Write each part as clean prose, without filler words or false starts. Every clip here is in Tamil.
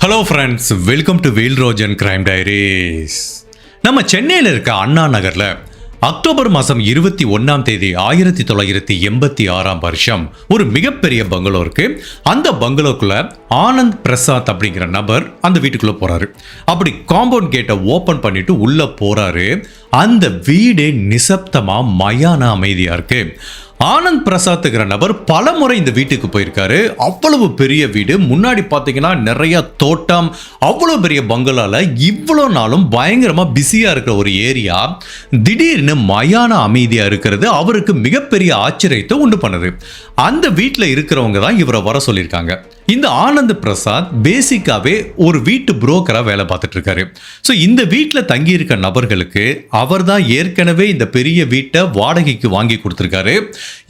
ஹலோ ஃப்ரெண்ட்ஸ், வெல்கம் டு வீல் ரோஜ் அண்ட் கிரைம் டைரிஸ். நம்ம சென்னையில் இருக்க அண்ணா நகரில் அக்டோபர் மாதம் 21ஆம் தேதி 1986 ஒரு மிகப்பெரிய பங்களோ இருக்கு. அந்த பங்களோக்குள்ள ஆனந்த் பிரசாத் அப்படிங்கிற நபர் அந்த வீட்டுக்குள்ள போறாரு. அப்படி காம்பவுண்ட் கேட்டை ஓபன் பண்ணிட்டு உள்ள போறாரு. அந்த வீடே நிசப்தமா மயான அமைதியா இருக்கு. ஆனந்த் பிரசாத்ங்கிற நபர் பல முறை இந்த வீட்டுக்கு போயிருக்காரு. அவ்வளவு பெரிய வீடு, முன்னாடி பார்த்தீங்கன்னா நிறைய தோட்டம், அவ்வளவு பெரிய பங்களால இவ்வளோ நாளும் பயங்கரமா பிஸியா இருக்கிற ஒரு ஏரியா திடீர்னு மயான அமைதியா இருக்கிறது அவருக்கு மிகப்பெரிய ஆச்சரியத்தை உண்டு பண்ணுது. அந்த வீட்டில் இருக்கிறவங்க தான் இவரை வர சொல்லியிருக்காங்க. இந்த ஆனந்த் பிரசாத் பேசிக்காவே ஒரு வீட்டு புரோக்கரா வேலை பார்த்துட்டு இருக்காரு. ஸோ இந்த வீட்டில் தங்கி இருக்க நபர்களுக்கு அவர் தான் ஏற்கனவே இந்த பெரிய வீட்டை வாடகைக்கு வாங்கி கொடுத்துருக்காரு.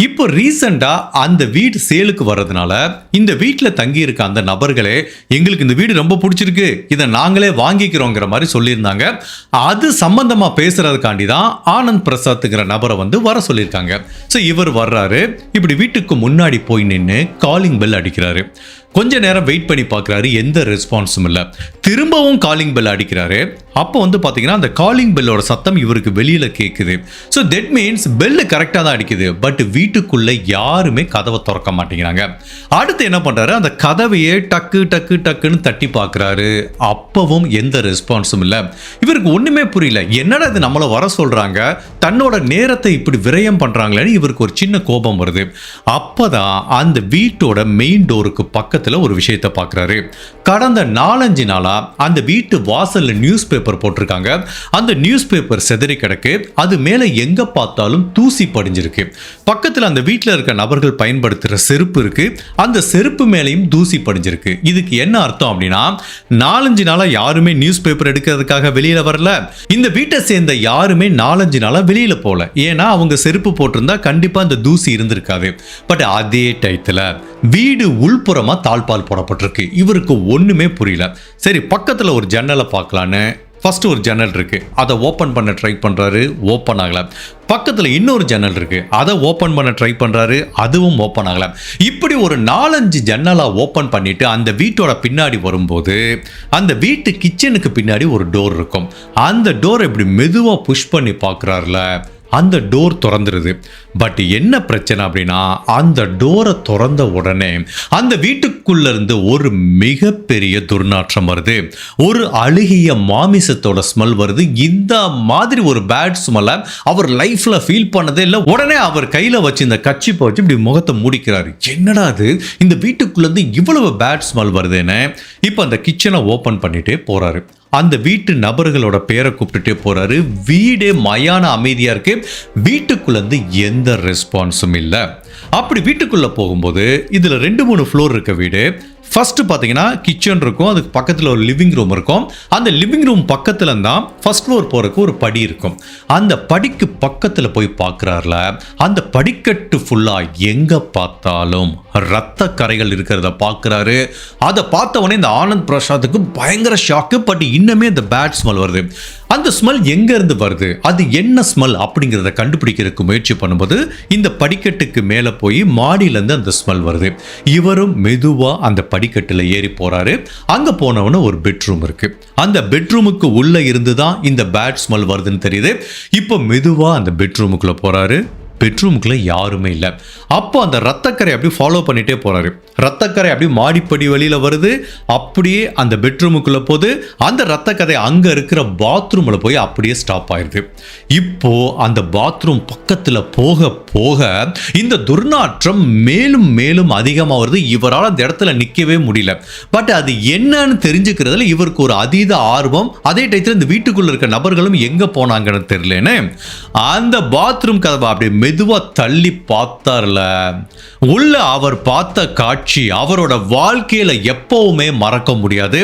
இப்போ ரீசெண்டா அந்த வீடு சேலுக்கு வர்றதுனால இந்த வீட்டில் தங்கி இருக்க அந்த நபர்களே எங்களுக்கு இந்த வீடு ரொம்ப பிடிச்சிருக்கு, இதை நாங்களே வாங்கிக்கிறோங்கிற மாதிரி சொல்லியிருந்தாங்க. அது சம்பந்தமா பேசுறதுக்காண்டி தான் ஆனந்த் பிரசாத்ங்கிற நபரை வர சொல்லியிருக்காங்க. ஸோ இவர் வர்றாரு. இப்படி வீட்டுக்கு முன்னாடி போய் நின்று காலிங் பெல் அடிக்கிறாரு. கொஞ்ச நேரம் வெயிட் பண்ணி பார்க்குறாரு, எந்த ரெஸ்பான்ஸும் இல்லை. திரும்பவும் காலிங் பெல் அடிக்கிறாரு. அப்போ பார்த்தீங்கன்னா அந்த காலிங் பெல்லோட சத்தம் இவருக்கு வெளியில் கேட்குது. ஸோ தட் மீன்ஸ் பெல்லு கரெக்டாக தான் அடிக்குது. பட் வீட்டுக்குள்ளே யாருமே கதவை திறக்க மாட்டேங்கிறாங்க. அடுத்து என்ன பண்ணுறாரு, அந்த கதவையே டக்கு டக்கு டக்குன்னு தட்டி பார்க்குறாரு. அப்பவும் எந்த ரெஸ்பான்ஸும் இல்லை. இவருக்கு ஒன்றுமே புரியல. என்னடா இது நம்மளை வர சொல்கிறாங்க, தன்னோட நேரத்தை இப்படி விரயம் பண்ணுறாங்களேன்னு இவருக்கு ஒரு சின்ன கோபம் வருது. அப்போதான் அந்த வீட்டோட மெயின் டோருக்கு பக்கத்தில் ஒரு விஷயத்தை பார்க்குறாரு. கடந்த 4-5 நாளா அந்த வீட்டு வாசல்ல நியூஸ் பேப்பர் போட்டிருக்காங்க. அந்த நியூஸ் பேப்பர் செதறி கிடக்கு. அது மேல எங்க பார்த்தாலும் தூசி படிஞ்சிருக்கு. பக்கத்துல அந்த வீட்டில் இருக்க நபர்கள் பயன்படுத்துற செருப்பு இருக்கு. அந்த செருப்பு மேலையும் தூசி படிஞ்சிருக்கு. இதுக்கு என்ன அர்த்தம் அப்படின்னா, 4-5 நாளா யாருமே நியூஸ் பேப்பர் எடுக்கிறதுக்காக வெளியில வரல. இந்த வீட்டை சேர்ந்த யாருமே 4-5 நாளா வெளியில போல. ஏன்னா அவங்க செருப்பு போட்டிருந்தா கண்டிப்பா அந்த தூசி இருந்திருக்காது. பட் அதே டயத்துல வீடு உள்புறமா தாழ்பால் போடப்பட்டிருக்கு. இவருக்கு ஒண்ணுமே புரியல. சரி, பக்கத்துல ஒரு ஜன்னலை பார்க்கலான்னு ஃபர்ஸ்ட் ஒரு ஜன்னல் இருக்கு, அதை ஓப்பன் பண்ண ட்ரை பண்றாரு, ஓப்பன் ஆகல. பக்கத்துல இன்னொரு ஜன்னல் இருக்கு, அதை ஓப்பன் பண்ண ட்ரை பண்றாரு, அதுவும் ஓப்பன் ஆகல. இப்படி ஒரு 4-5 ஜன்னலா ஓப்பன் பண்ணிட்டு அந்த வீட்டோட பின்னாடி வரும்போது அந்த வீட்டு கிச்சனுக்கு பின்னாடி ஒரு டோர் இருக்கும். அந்த டோர் இப்படி மெதுவா புஷ் பண்ணி பார்க்கறாருல, அந்த டோர் திறந்துருது. பட் என்ன பிரச்சனை அப்படின்னா, அந்த டோரை திறந்த உடனே அந்த வீட்டுக்குள்ள இருந்து ஒரு மிகப்பெரிய துர்நாற்றம் வருது. ஒரு அழுகிய மாமிசத்தோட ஸ்மெல் வருது. இந்த மாதிரி ஒரு பேட் ஸ்மெல்லை அவர் லைஃப்ல ஃபீல் பண்ணதே இல்லை. உடனே அவர் கையில வச்சு இந்த கச்சிப்பை வச்சு இப்படி முகத்தை மூடிக்கிறாரு. என்னடா அது, இந்த வீட்டுக்குள்ள இருந்து இவ்வளவு பேட் ஸ்மெல் வருதுன்னு இப்போ அந்த கிச்சனை ஓபன் பண்ணிட்டே போறாரு. அந்த வீட்டு நபர்களோட பேரை கூப்பிட்டுட்டே போறாரு. வீடே மயான அமைதியா இருக்கு. வீட்டுக்குள்ள இருந்து எந்த ரெஸ்பான்ஸும் இல்லை. அப்படி வீட்டுக்குள்ள போகும்போது இதுல 2-3 ஃப்ளோர் இருக்க வீடு. ஃபர்ஸ்ட் பார்த்தீங்கன்னா கிச்சன் இருக்கும், அதுக்கு பக்கத்தில் ஒரு லிவிங் ரூம் இருக்கும். அந்த லிவிங் ரூம் பக்கத்தில் தான் ஃபர்ஸ்ட் ஃப்ளோர் போறதுக்கு ஒரு படி இருக்கும். அந்த படிக்கு பக்கத்தில் போய் பார்க்குறாருல, அந்த படிக்கட்டு ஃபுல்லா எங்க பார்த்தாலும் ரத்த கரைகள் இருக்கிறத பார்க்குறாரு. அதை பார்த்த உடனே இந்த ஆனந்த் பிரசாத்துக்கு பயங்கர ஷாக்கு. பட் இன்னுமே இந்த பேட் ஸ்மெல் வருது. அந்த ஸ்மெல் எங்க இருந்து வருது, அது என்ன ஸ்மெல் அப்படிங்கிறத கண்டுபிடிக்கிறதுக்கு முயற்சி பண்ணும்போது இந்த படிக்கட்டுக்கு மேலே போய் மாடியிலேருந்து அந்த ஸ்மெல் வருது. இவரும் மெதுவா அந்த படிக்கட்டுல ஏறி போறாரு. அங்க போனவன ஒரு பெட்ரூம் இருக்கு. அந்த பெட்ரூமுக்கு உள்ள இருந்து தான் இந்த பேட் ஸ்மெல் வருதுன்னு தெரியுது. இப்போ மெதுவா அந்த பெட்ரூமுக்குள்ள போறாரு. பெட்ரூமுக்குள்ள யாருமே இல்லை. அப்போ அந்த ரத்தக்கரை அப்படியே ஃபாலோ பண்ணிட்டே போறாரு. ரத்தக்கரை அப்படியே மாடிப்படி வெளியில வருது. அப்படியே அந்த பெட்ரூமுக்குள்ள போது அந்த ரத்தக்கரை அங்க இருக்கிற பாத்ரூம்ல போய் அப்படியே ஸ்டாப் ஆயிருது. இப்போ அந்த பாத்ரூம் பக்கத்துல போக போக இந்த துர்நாற்றம் மேலும் மேலும் அதிகமாக வருது. இவரால் அந்த இடத்துல நிற்கவே முடியல. பட் அது என்னன்னு தெரிஞ்சுக்கிறதுல இவருக்கு ஒரு அதீத ஆர்வம். அதே டயத்தில் இந்த வீட்டுக்குள்ள இருக்க நபர்களும் எங்க போனாங்கன்னு தெரியலன்னு அந்த பாத்ரூம் கதவை அப்படி மெதுவா தள்ளி பார்த்தார்ல. உள்ள அவர் பார்த்த காட்சி அவரோட வாழ்க்கையில எப்பவுமே மறக்க முடியாது.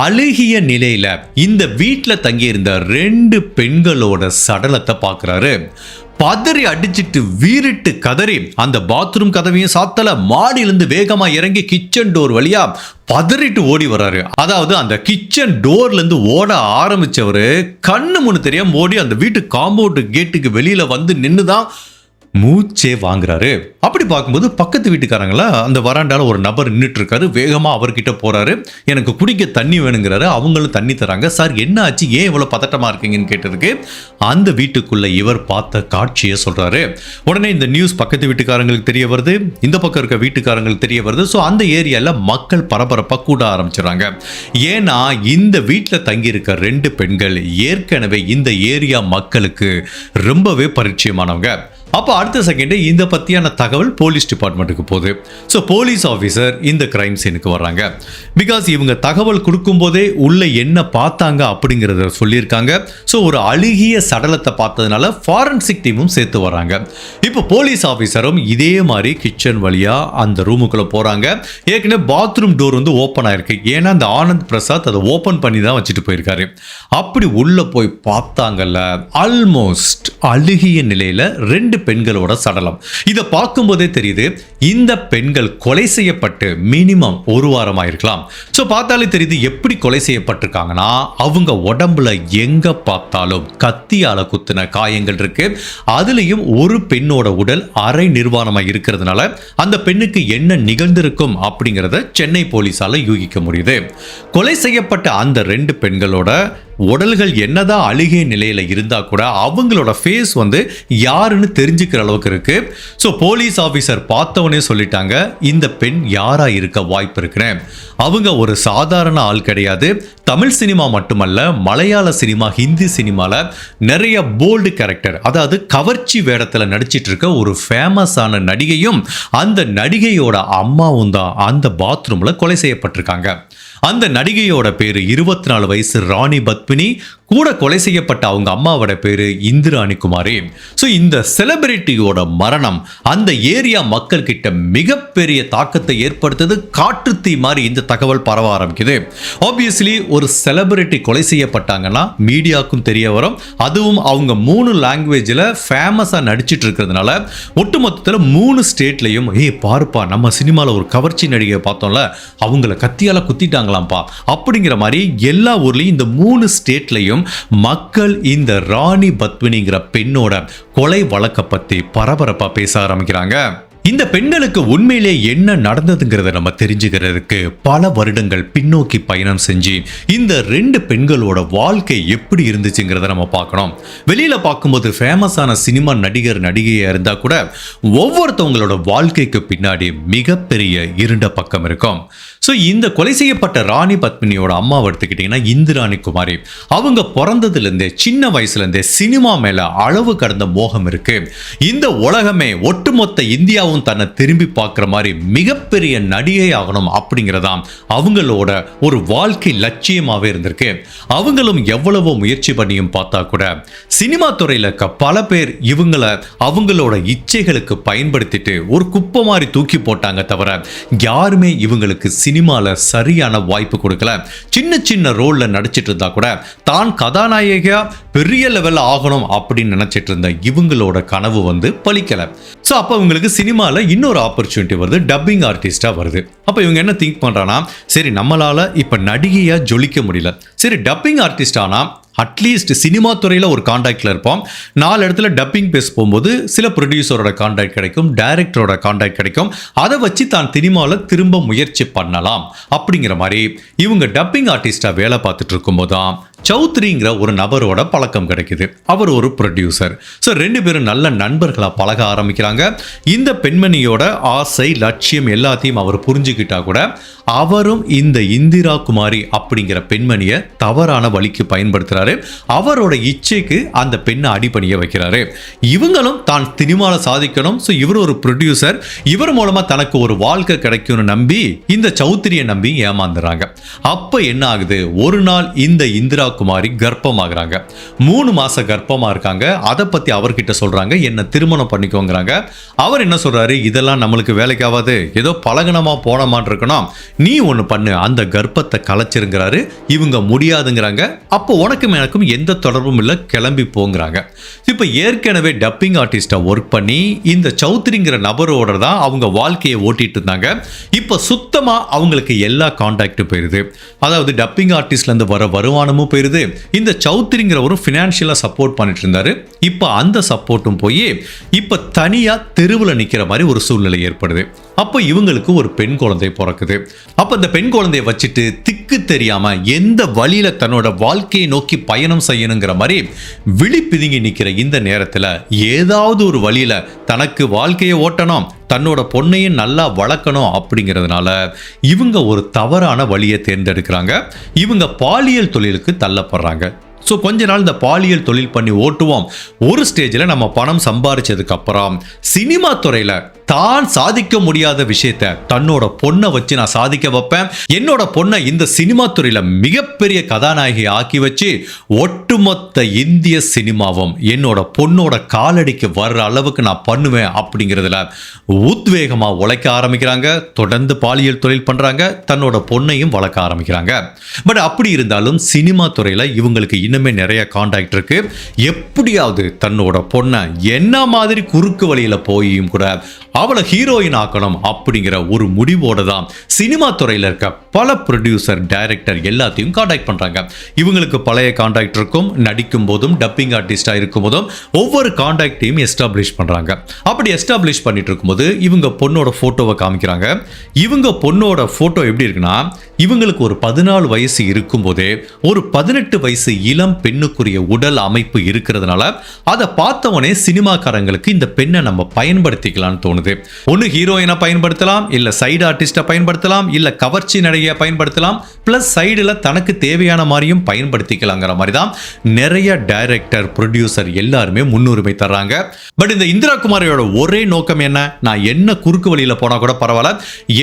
அழுகிய நிலையில இந்த வீட்டில் தங்கியிருந்த 2 பெண்களோட சடலத்தை பார்க்கிறாரு. பதறி அடிச்சிட்டு வீறிட்டு கதறி அந்த பாத்ரூம் கதவையும் சாத்தல, மாடியிலிருந்து வேகமா இறங்கி கிச்சன் டோர் வழியா பதறிட்டு ஓடி வர்றாரு. அதாவது அந்த கிச்சன் டோர்ல இருந்து ஓட ஆரம்பிச்சவரு கண்ணு முன்னு தெரியாம ஓடி அந்த வீட்டு காம்பவுண்ட் கேட்டுக்கு வெளியில வந்து நின்னுதான் மூச்சே வாங்குறாரு. அப்படி பார்க்கும்போது பக்கத்து வீட்டுக்காரங்கள அந்த வராண்டால ஒரு நபர் நின்றுட்டு இருக்காரு. வேகமா அவர்கிட்ட போறாரு. எனக்கு குடிக்க தண்ணி வேணுங்கிறாரு. அவங்களும் தண்ணி தராங்க. சார் என்ன ஆச்சு, ஏன் இவ்வளவு பதட்டமா இருக்கீங்கன்னு கேட்டதுக்கு அந்த வீட்டுக்குள்ள இவர் பார்த்த காட்சியை சொல்றாரு. உடனே இந்த நியூஸ் பக்கத்து வீட்டுக்காரங்களுக்கு தெரிய வருது, இந்த பக்கம் இருக்க வீட்டுக்காரங்களுக்கு தெரிய வருது. ஸோ அந்த ஏரியால மக்கள் பரபரப்பா கூட ஆரம்பிச்சிடறாங்க. ஏன்னா இந்த வீட்டில் தங்கி இருக்க 2 பெண்கள் ஏற்கனவே இந்த ஏரியா மக்களுக்கு ரொம்பவே பரிச்சயமானவங்க. அப்போ அடுத்த செகண்ட் இந்த பற்றியான தகவல் போலீஸ் டிபார்ட்மெண்ட்டுக்கு போகுது. ஸோ போலீஸ் ஆஃபீஸர் இந்த கிரைம் சீனுக்கு வர்றாங்க. பிகாஸ் இவங்க தகவல் கொடுக்கும்போதே உள்ள என்ன பார்த்தாங்க அப்படிங்கிறத சொல்லியிருக்காங்க. ஸோ ஒரு அழுகிய சடலத்தை பார்த்ததுனால ஃபாரன்சிக் டீமும் சேர்த்து வராங்க. இப்போ போலீஸ் ஆஃபீஸரும் இதே மாதிரி கிச்சன் வழியாக அந்த ரூமுக்குள்ளே போகிறாங்க. ஏற்கனவே பாத்ரூம் டோர் வந்து ஓப்பன் ஆயிருக்கு. ஏன்னா அந்த ஆனந்த் பிரசாத் அதை ஓப்பன் பண்ணி தான் வச்சுட்டு போயிருக்காரு. அப்படி உள்ளே போய் பார்த்தாங்கல்ல, ஆல்மோஸ்ட் அழுகிய நிலையில் 2 பெண்களோட சடலம். இதை பார்க்கும்போதே தெரியுது இந்த பெண்கள் கொலை செய்யப்பட்டு மினிமம் 1 வாரம் ஆயிருக்கலாம். ஸோ பார்த்தாலே தெரியுது எப்படி கொலை செய்யப்பட்டிருக்காங்கன்னா, அவங்க உடம்புல எங்க பார்த்தாலும் கத்தியால குத்தின காயங்கள் இருக்கு. அதுலயும் ஒரு பெண்ணோட உடல் அரை நிர்வாணமா இருக்கிறதுனால அந்த பெண்ணுக்கு என்ன நிகழ்ந்திருக்கும் அப்படிங்கிறத சென்னை போலீஸால யூகிக்க முடியுது. கொலை செய்யப்பட்ட அந்த 2 பெண்களோட உடல்கள் என்னதான் அழுகிய நிலையில இருந்தா கூட அவங்களோட ஃபேஸ் வந்து யாருன்னு தெரிஞ்சுக்கிற அளவுக்கு இருக்கு. ஸோ போலீஸ் ஆஃபீஸர் பார்த்தவனே சொல்லிட்டாங்க, இந்த பெண் யாரா இருக்க வாய்ப்பு இருக்குன்னு. அவங்க ஒரு சாதாரண ஆள் கிடையாது. தமிழ் சினிமா மட்டுமல்ல, மலையாள சினிமா, ஹிந்தி சினிமால நிறைய போல்டு கேரக்டர், அதாவது கவர்ச்சி வேடத்தில் நடிச்சிட்டு இருக்க ஒரு ஃபேமஸான நடிகையும் அந்த நடிகையோட அம்மாவும் தான் அந்த பாத்ரூம்ல கொலை செய்யப்பட்டிருக்காங்க. அந்த நடிகையோட பேரு 24 வயசு ராணி பத்மினி. கூட கொலை செய்யப்பட்ட அவங்க அம்மாவோட பேரு இந்திராணி குமாரி. ஸோ இந்த செலிபிரிட்டியோட மரணம் அந்த ஏரியா மக்கள் கிட்ட மிகப்பெரிய தாக்கத்தை ஏற்படுத்துது. காட்டுத்தீ மாதிரி இந்த தகவல் பரவ ஆரம்பிக்குது. ஆப்வியஸ்லி ஒரு செலிபிரிட்டி கொலை செய்யப்பட்டாங்கன்னா மீடியாவுக்கும் தெரிய வரும். அதுவும் அவங்க 3 லாங்குவேஜில் ஃபேமஸாக நடிச்சிட்டு இருக்கிறதுனால ஒட்டுமொத்தத்தில் 3 ஸ்டேட்லையும் பாருப்பா, நம்ம சினிமாவில் ஒரு கவர்ச்சி நடிகை பார்த்தோம்ல, அவங்கள கத்தியால குத்திட்டாங்களாம்ப்பா அப்படிங்கிற மாதிரி எல்லா ஊர்லேயும் இந்த 3 ஸ்டேட்லையும் மக்கள் இந்த ராணி பத்மினிங்கிற பெண்ணோட கொலை வழக்க பத்தி பரபரப்பா பேச ஆரம்பிக்கிறாங்க. இந்த பெண்களுக்கு உண்மையிலே என்ன நடந்ததுங்கிறத நம்ம தெரிஞ்சுக்கிறதுக்கு பல வருடங்கள் பின்னோக்கி பயணம் செஞ்சு இந்த 2 பெண்களோட வாழ்க்கை எப்படி இருந்துச்சுங்கிறத நம்ம பார்க்கணும். வெளியில பார்க்கும்போது ஃபேமஸான சினிமா நடிகர் நடிகையா இருந்தா கூட ஒவ்வொருத்தவங்களோட வாழ்க்கைக்கு பின்னாடி மிகப்பெரிய இருண்ட பக்கம் இருக்கும். ஸோ இந்த கொலை செய்யப்பட்ட ராணி பத்மினியோட அம்மாவை எடுத்துக்கிட்டிங்கன்னா இந்திராணி குமாரி. அவங்க பிறந்ததுலேருந்தே சின்ன வயசுலேருந்தே சினிமா மேலே அளவு கடந்த மோகம் இருக்கு. இந்த உலகமே ஒட்டுமொத்த இந்தியாவும் தன்னை திரும்பி பார்க்குற மாதிரி மிகப்பெரிய நடிகை ஆகணும் அப்படிங்கிறதாம் அவங்களோட ஒரு வாழ்க்கை லட்சியமாகவே இருந்திருக்கு. அவங்களும் எவ்வளவோ முயற்சி பண்ணியும் பார்த்தா கூட சினிமா துறையில் இருக்க பல பேர் இவங்களை அவங்களோட இச்சைகளுக்கு பயன்படுத்திட்டு ஒரு குப்பை மாதிரி தூக்கி போட்டாங்க தவிர யாருமே இவங்களுக்கு சினிமால சரியான வாய்ப்பு கொடுக்கல. சின்ன சின்ன ரோல்ல நடிச்சிட்டு இருந்தா கூட தான் கதாநாயகியா பெரிய லெவல்ல ஆகணும் அப்படின்னு நினைச்சிட்டு இருந்த இவங்களோட கனவு வந்து பலிக்கல. ஸோ அப்போ இவங்களுக்கு சினிமால இன்னொரு ஆப்பர்ச்சுனிட்டி வருது, டப்பிங் ஆர்டிஸ்டா வருது. அப்போ இவங்க என்ன திங்க் பண்றானா, சரி நம்மளால இப்ப நடிகையா ஜொலிக்க முடியல, சரி டப்பிங் ஆர்டிஸ்ட் ஆனா அட்லீஸ்ட் சினிமா துறையில் ஒரு கான்டாக்டில் இருப்போம். 4 இடத்துல டப்பிங் பேச போகும்போது சில ப்ரொடியூசரோட கான்டாக்ட் கிடைக்கும், டைரக்டரோட கான்டாக்ட் கிடைக்கும். அதை வச்சு தான் சினிமாவில் திரும்ப முயற்சி பண்ணலாம் அப்படிங்கிற மாதிரி இவங்க டப்பிங் ஆர்டிஸ்டாக வேலை பார்த்துட்டு இருக்கும்போது தான் சௌத்ரிங்கிற ஒரு நபரோட பழக்கம் கிடைக்குது. அவர் ஒரு ப்ரொடியூசர். ஸோ 2 பேரும் நல்ல நண்பர்களாக பழக ஆரம்பிக்கிறாங்க. இந்த பெண்மணியோட ஆசை லட்சியம் எல்லாத்தையும் அவர் புரிஞ்சுக்கிட்டா கூட அவரும் இந்த இந்திரா குமாரி அப்படிங்கிற பெண்மணியை தவறான வழிக்கு பயன்படுத்துறாரு. அவரோட இச்சைக்கு அந்த பெண்ணை அடிபணிய வைக்கிறாரு. இவங்களும் தான் சினிமாவில் சாதிக்கணும். ஸோ இவர் ஒரு ப்ரொடியூசர், இவர் மூலமா தனக்கு ஒரு வாழ்க்கை கிடைக்கும்னு நம்பி இந்த சௌத்ரியை நம்பி ஏமாந்துறாங்க. அப்போ என்ன ஆகுது, ஒரு நாள் இந்த இந்திரா குமாரி கர்ப்பமாகறாங்க. 3 மாச கர்ப்பமா இருக்காங்க. அதை பத்தி அவர்கிட்ட சொல்றாங்க, என்ன திருமணம் பண்ணிக்கோங்கிறாங்க. அவர் என்ன சொல்றாரு, இதெல்லாம் நம்மளுக்கு வேலைக்கு ஆகாது, ஏதோ பழகனமா போனமான் இருக்கணும், நீ ஒன்று பண்ணு, அந்த கர்ப்பத்தை கலைச்சிருங்கிறாரு. இவங்க முடியாதுங்கிறாங்க. அப்போ உனக்கும் எனக்கும் எந்த தொடர்பும் இல்லை, கிளம்பி போங்கிறாங்க. இப்போ ஏற்கனவே டப்பிங் ஆர்டிஸ்டா ஒர்க் பண்ணி இந்த சௌத்ரிங்கிற நபரோட தான் அவங்க வாழ்க்கையை ஓட்டிட்டு இருந்தாங்க. இப்போ சுத்தமா அவங்களுக்கு எல்லா கான்டாக்டும் போயிருது. அதாவது டப்பிங் ஆர்டிஸ்ட்ல இருந்து வர வருமானமும் போயிருது. இந்த சௌத்ரிங்கிறவரும் ஃபினான்ஷியலா சப்போர்ட் பண்ணிட்டு இருந்தாரு. இப்ப அந்த சப்போர்ட்டும் போய் இப்ப தனியா தெருவுல நிக்கிற மாதிரி ஒரு சூழ்நிலை ஏற்படுது. அப்ப இவங்களுக்கு ஒரு பெண் குழந்தை பிறக்குது. அப்ப இந்த பெண் குழந்தையை வச்சுட்டு திக்கு தெரியாம எந்த வழியில தன்னோட வாழ்க்கையை நோக்கி பயணம் செய்யணுங்கிற மாதிரி விழி பிதுங்கி நிக்கிற இந்த நேரத்துல ஏதாவது ஒரு வழியில தனக்கு வாழ்க்கையை ஓட்டணும், தன்னோட பொண்ணையும் நல்லா வளர்க்கணும் அப்படிங்கிறதுனால இவங்க ஒரு தவறான வழியை தேர்ந்தெடுக்கிறாங்க. இவங்க பாலியல் தொழிலுக்கு தள்ளப்படுறாங்க. ஸோ கொஞ்ச நாள் இந்த பாலியல் தொழில் பண்ணி ஓட்டுவோம். ஒரு ஸ்டேஜில் நம்ம பணம் சம்பாரிச்சதுக்கு அப்புறம் சினிமா துறையில் தான் சாதிக்க முடியாத விஷயத்த தன்னோட பொண்ணை வச்சு நான் சாதிக்க வைப்பேன், என்னோட பொண்ணை இந்த சினிமா துறையில மிகப்பெரிய கதாநாயகி ஆக்கி வச்சு ஒட்டுமொத்த இந்திய சினிமாவும் என்னோட பொண்ணோட காலடிக்கு வர்ற அளவுக்கு நான் பண்ணுவேன் அப்படிங்கிறதுல உத்வேகமா உழைக்க ஆரம்பிக்கிறாங்க. தொடர்ந்து பாலியல் தொழில் பண்றாங்க, தன்னோட பொண்ணையும் வளர்க்க ஆரம்பிக்கிறாங்க. பட் அப்படி இருந்தாலும் சினிமா துறையில இவங்களுக்கு இன்னுமே நிறைய கான்டாக்ட் இருக்கு. எப்படியாவது தன்னோட பொண்ணை என்ன மாதிரி குறுக்கு வழியில போயும் கூட அவளை ஹீரோயின் ஆக்கணும் அப்படிங்கிற ஒரு முடிவோட தான் சினிமா துறையில் இருக்க பல ப்ரொடியூசர், டைரக்டர் எல்லாத்தையும் கான்டாக்ட் பண்றாங்க. இவங்களுக்கு பழைய கான்டாக்ட் இருக்கும், நடிக்கும் போதும் டப்பிங் ஆர்டிஸ்டா இருக்கும் போதும் ஒவ்வொரு கான்டாக்டையும் எஸ்டாப்ளிஷ் பண்றாங்க. அப்படி எஸ்டாப்ளிஷ் பண்ணிட்டு இருக்கும்போது இவங்க பொண்ணோட போட்டோவை காமிக்கிறாங்க. இவங்க பொண்ணோட போட்டோ எப்படி இருக்குன்னா, இவங்களுக்கு ஒரு 14 வயசு இருக்கும் போதே ஒரு 18 வயசு இளம் பெண்ணுக்குரிய உடல் அமைப்பு இருக்கிறதுனால அதை பார்த்தவனே சினிமாக்காரங்களுக்கு இந்த பெண்ணை நம்ம பயன்படுத்திக்கலாம்னு தோணுது. ஒன்னு ஹீரோயினா பயன்படுத்தலாம், இல்ல சைடு ஆர்டிஸ்டா பயன்படுத்தலாம், இல்ல கவர்ச்சி நடிகையா பயன்படுத்தலாம், பிளஸ் சைடுல தனக்கு தேவையான மாதிரியும் பயன்படுத்திக்கலாங்கிற மாதிரி தான் நிறைய டைரக்டர், ப்ரொடியூசர் எல்லாருமே முன்னுரிமை தர்றாங்க. பட் இந்த இந்திரா குமாரியோட ஒரே நோக்கம் என்ன, நான் என்ன குறுக்கு வழியில போனா கூட பரவாயில்ல,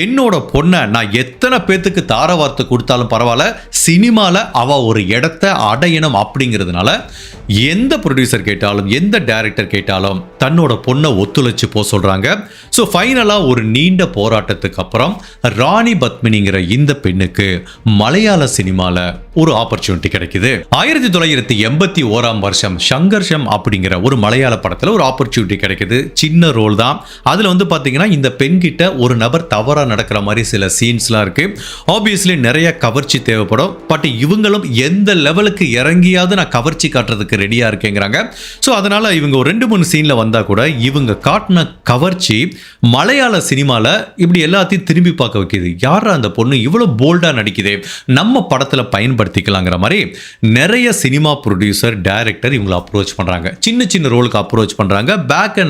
என்னோட பொண்ணை நான் எத்தனை பேத்துக்கு தார வார்த்தை கொடுத்தாலும் பரவாயில்ல, சினிமால அவ ஒரு இடத்தை அடையணும் அப்படிங்கிறதுனால எந்த ப்ரொடியூசர் கேட்டாலும் எந்த டைரக்டர் கேட்டாலும் தன்னோட பொண்ணை ஒத்துழைச்சு போக சொல்றாங்க. ஸோ ஃபைனலா ஒரு நீண்ட போராட்டத்துக்கு அப்புறம் ராணி பத்மினிங்கிற இந்த பெண்ணுக்கு மலையாள சினிமால ஒரு ஆப்பர்ச்சுனிட்டி கிடைக்குது. 1981 வருஷம் சங்கர்ஷம் அப்படிங்கிற ஒரு மலையாள படத்துல ஒரு ஆப்பர்ச்சுனிட்டி கிடைக்குது. சின்ன ரோல் தான். அதுல வந்து பாத்தீங்கன்னா இந்த பெண் கிட்ட ஒரு நபர் தவறா நடக்கிற மாதிரி சில சீன்ஸ்லாம் இருக்கு. ஆப்வியஸ்லி நிறைய கவர்ச்சி தேவைப்படும். பட் இவங்களும் எந்த லெவலுக்கு இறங்கியாவது நான் கவர்ச்சி காட்டுறதுக்கு ரெடியா இருக்கேங்கிறாங்க. ஸோ அதனால இவங்க ஒரு 2-3 சீன்ல வந்தா கூட இவங்க காட்டின கவர்ச்சி மலையாள சினிமால இப்படி எல்லாத்தையும் திரும்பி பார்க்க வைக்குது. யாரா அந்த பொண்ணு இவ்வளவு போல்டா நடிக்குதே, நம்ம படத்துல பயன்படுத்திக்கலாங்கிற மாதிரி நிறைய சினிமா ப்ரொடியூசர், டைரக்டர் இவங்களை அப்ரோச் பண்றாங்க. சின்ன சின்ன ரோலுக்கு அப்ரோச் பண்றாங்க. பேக்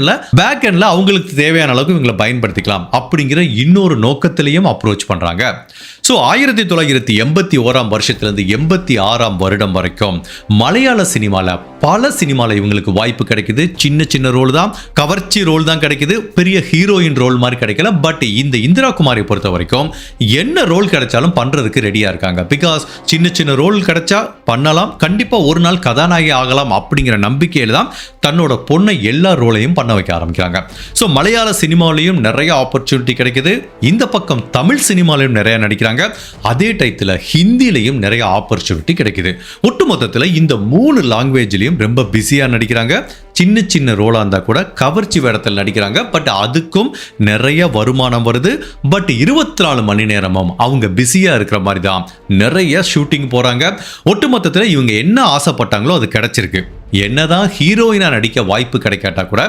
எண்ட்ல அவங்களுக்கு தேவையான அளவுக்கு இவங்களை பயன்படுத்திக்கலாம் அப்படிங்கிற இன்னொரு நோக்கத்திலையும் அப்ரோச் பண்றாங்க. ஸோ 1981 வருஷத்திலிருந்து 86 வருடம் வரைக்கும் மலையாள சினிமால பல சினிமால இவங்களுக்கு வாய்ப்பு கிடைக்குது. சின்ன சின்ன ரோல் தான், கவர்ச்சி ரோல் தான் கிடைக்குது, பெரிய ஹீரோயின் ரோல் மாதிரி கிடைக்கல. பட் இந்த இந்திரா குமாரை பொறுத்த வரைக்கும் என்ன ரோல் கிடைச்சாலும் பண்றதுக்கு ரெடியா இருக்காங்க. பிகாஸ் சின்ன சின்ன ரோல் கிடைச்சா பண்ணலாம், கண்டிப்பா ஒரு நாள் கதாநாயகி ஆகலாம் அப்படிங்கிற நம்பிக்கையில தான் தன்னோட பொண்ணை எல்லா ரோலையும் பண்ண வைக்க ஆரம்பிக்கிறாங்க. ஸோ மலையாள சினிமாலையும் நிறைய ஆப்பர்ச்சுனிட்டி கிடைக்குது. இந்த பக்கம் தமிழ் சினிமாலையும் நிறைய நடிக்கிறாங்க. அதே டைத்துல ஹிந்திலையும் நிறைய ஆப்பர்ச்சுனிட்டி கிடைக்குது. ஒட்டுமொத்தத்தில் இந்த 3 லாங்குவேஜ்லயும் ரொம்ப பிஸியா நடிக்கிறாங்க. சின்ன சின்ன ரோலா இருந்தா கூட கவர்ச்சி வேடத்தில் நடிக்கிறாங்க. பட் அதுக்கும் நிறைய வருமானம் வருது. பட் 24 மணி நேரமும் அவங்க பிஸியா இருக்கிற மாதிரி தான் நிறைய ஷூட்டிங் போறாங்க. ஒட்டுமொத்தத்தில் இவங்க என்ன ஆசைப்பட்டாங்களோ அது கிடைச்சிருக்கு. என்னதான் ஹீரோயினா நடிக்க வாய்ப்பு கிடைக்காட்டா கூட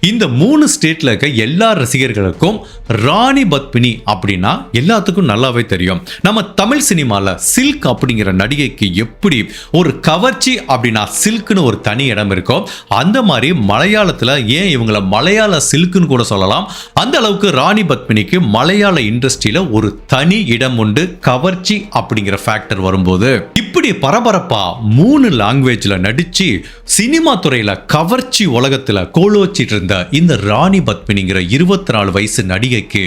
இந்த 3 ஸ்டேட்ல இருக்க எல்லா ரசிகர்களுக்கும் ராணி பத்மினி அப்படின்னா எல்லாத்துக்கும் நல்லாவே தெரியும். நம்ம தமிழ் சினிமால சில்க் அப்படிங்கிற நடிகைக்கு எப்படி ஒரு கவர்ச்சி அப்படின்னா சில்க்னு ஒரு தனி இடம் இருக்கும், அந்த மாதிரி மலையாளத்துல ஏன் இவங்கள மலையாள சில்க்னு கூட சொல்லலாம். அந்த அளவுக்கு ராணி பத்மினிக்கு மலையாள இண்டஸ்ட்ரியில ஒரு தனி இடம் உண்டு. கவர்ச்சி அப்படிங்கிற ஃபேக்டர் வரும்போது இப்படி பரபரப்பா 3 லாங்குவேஜ்ல நடிச்சு சினிமா துறையில கவர்ச்சி உலகத்துல கோலோச்சிட்டு இருந்த இந்த ராணி பத்மினிங்கிற 24 வயசு நடிகைக்கு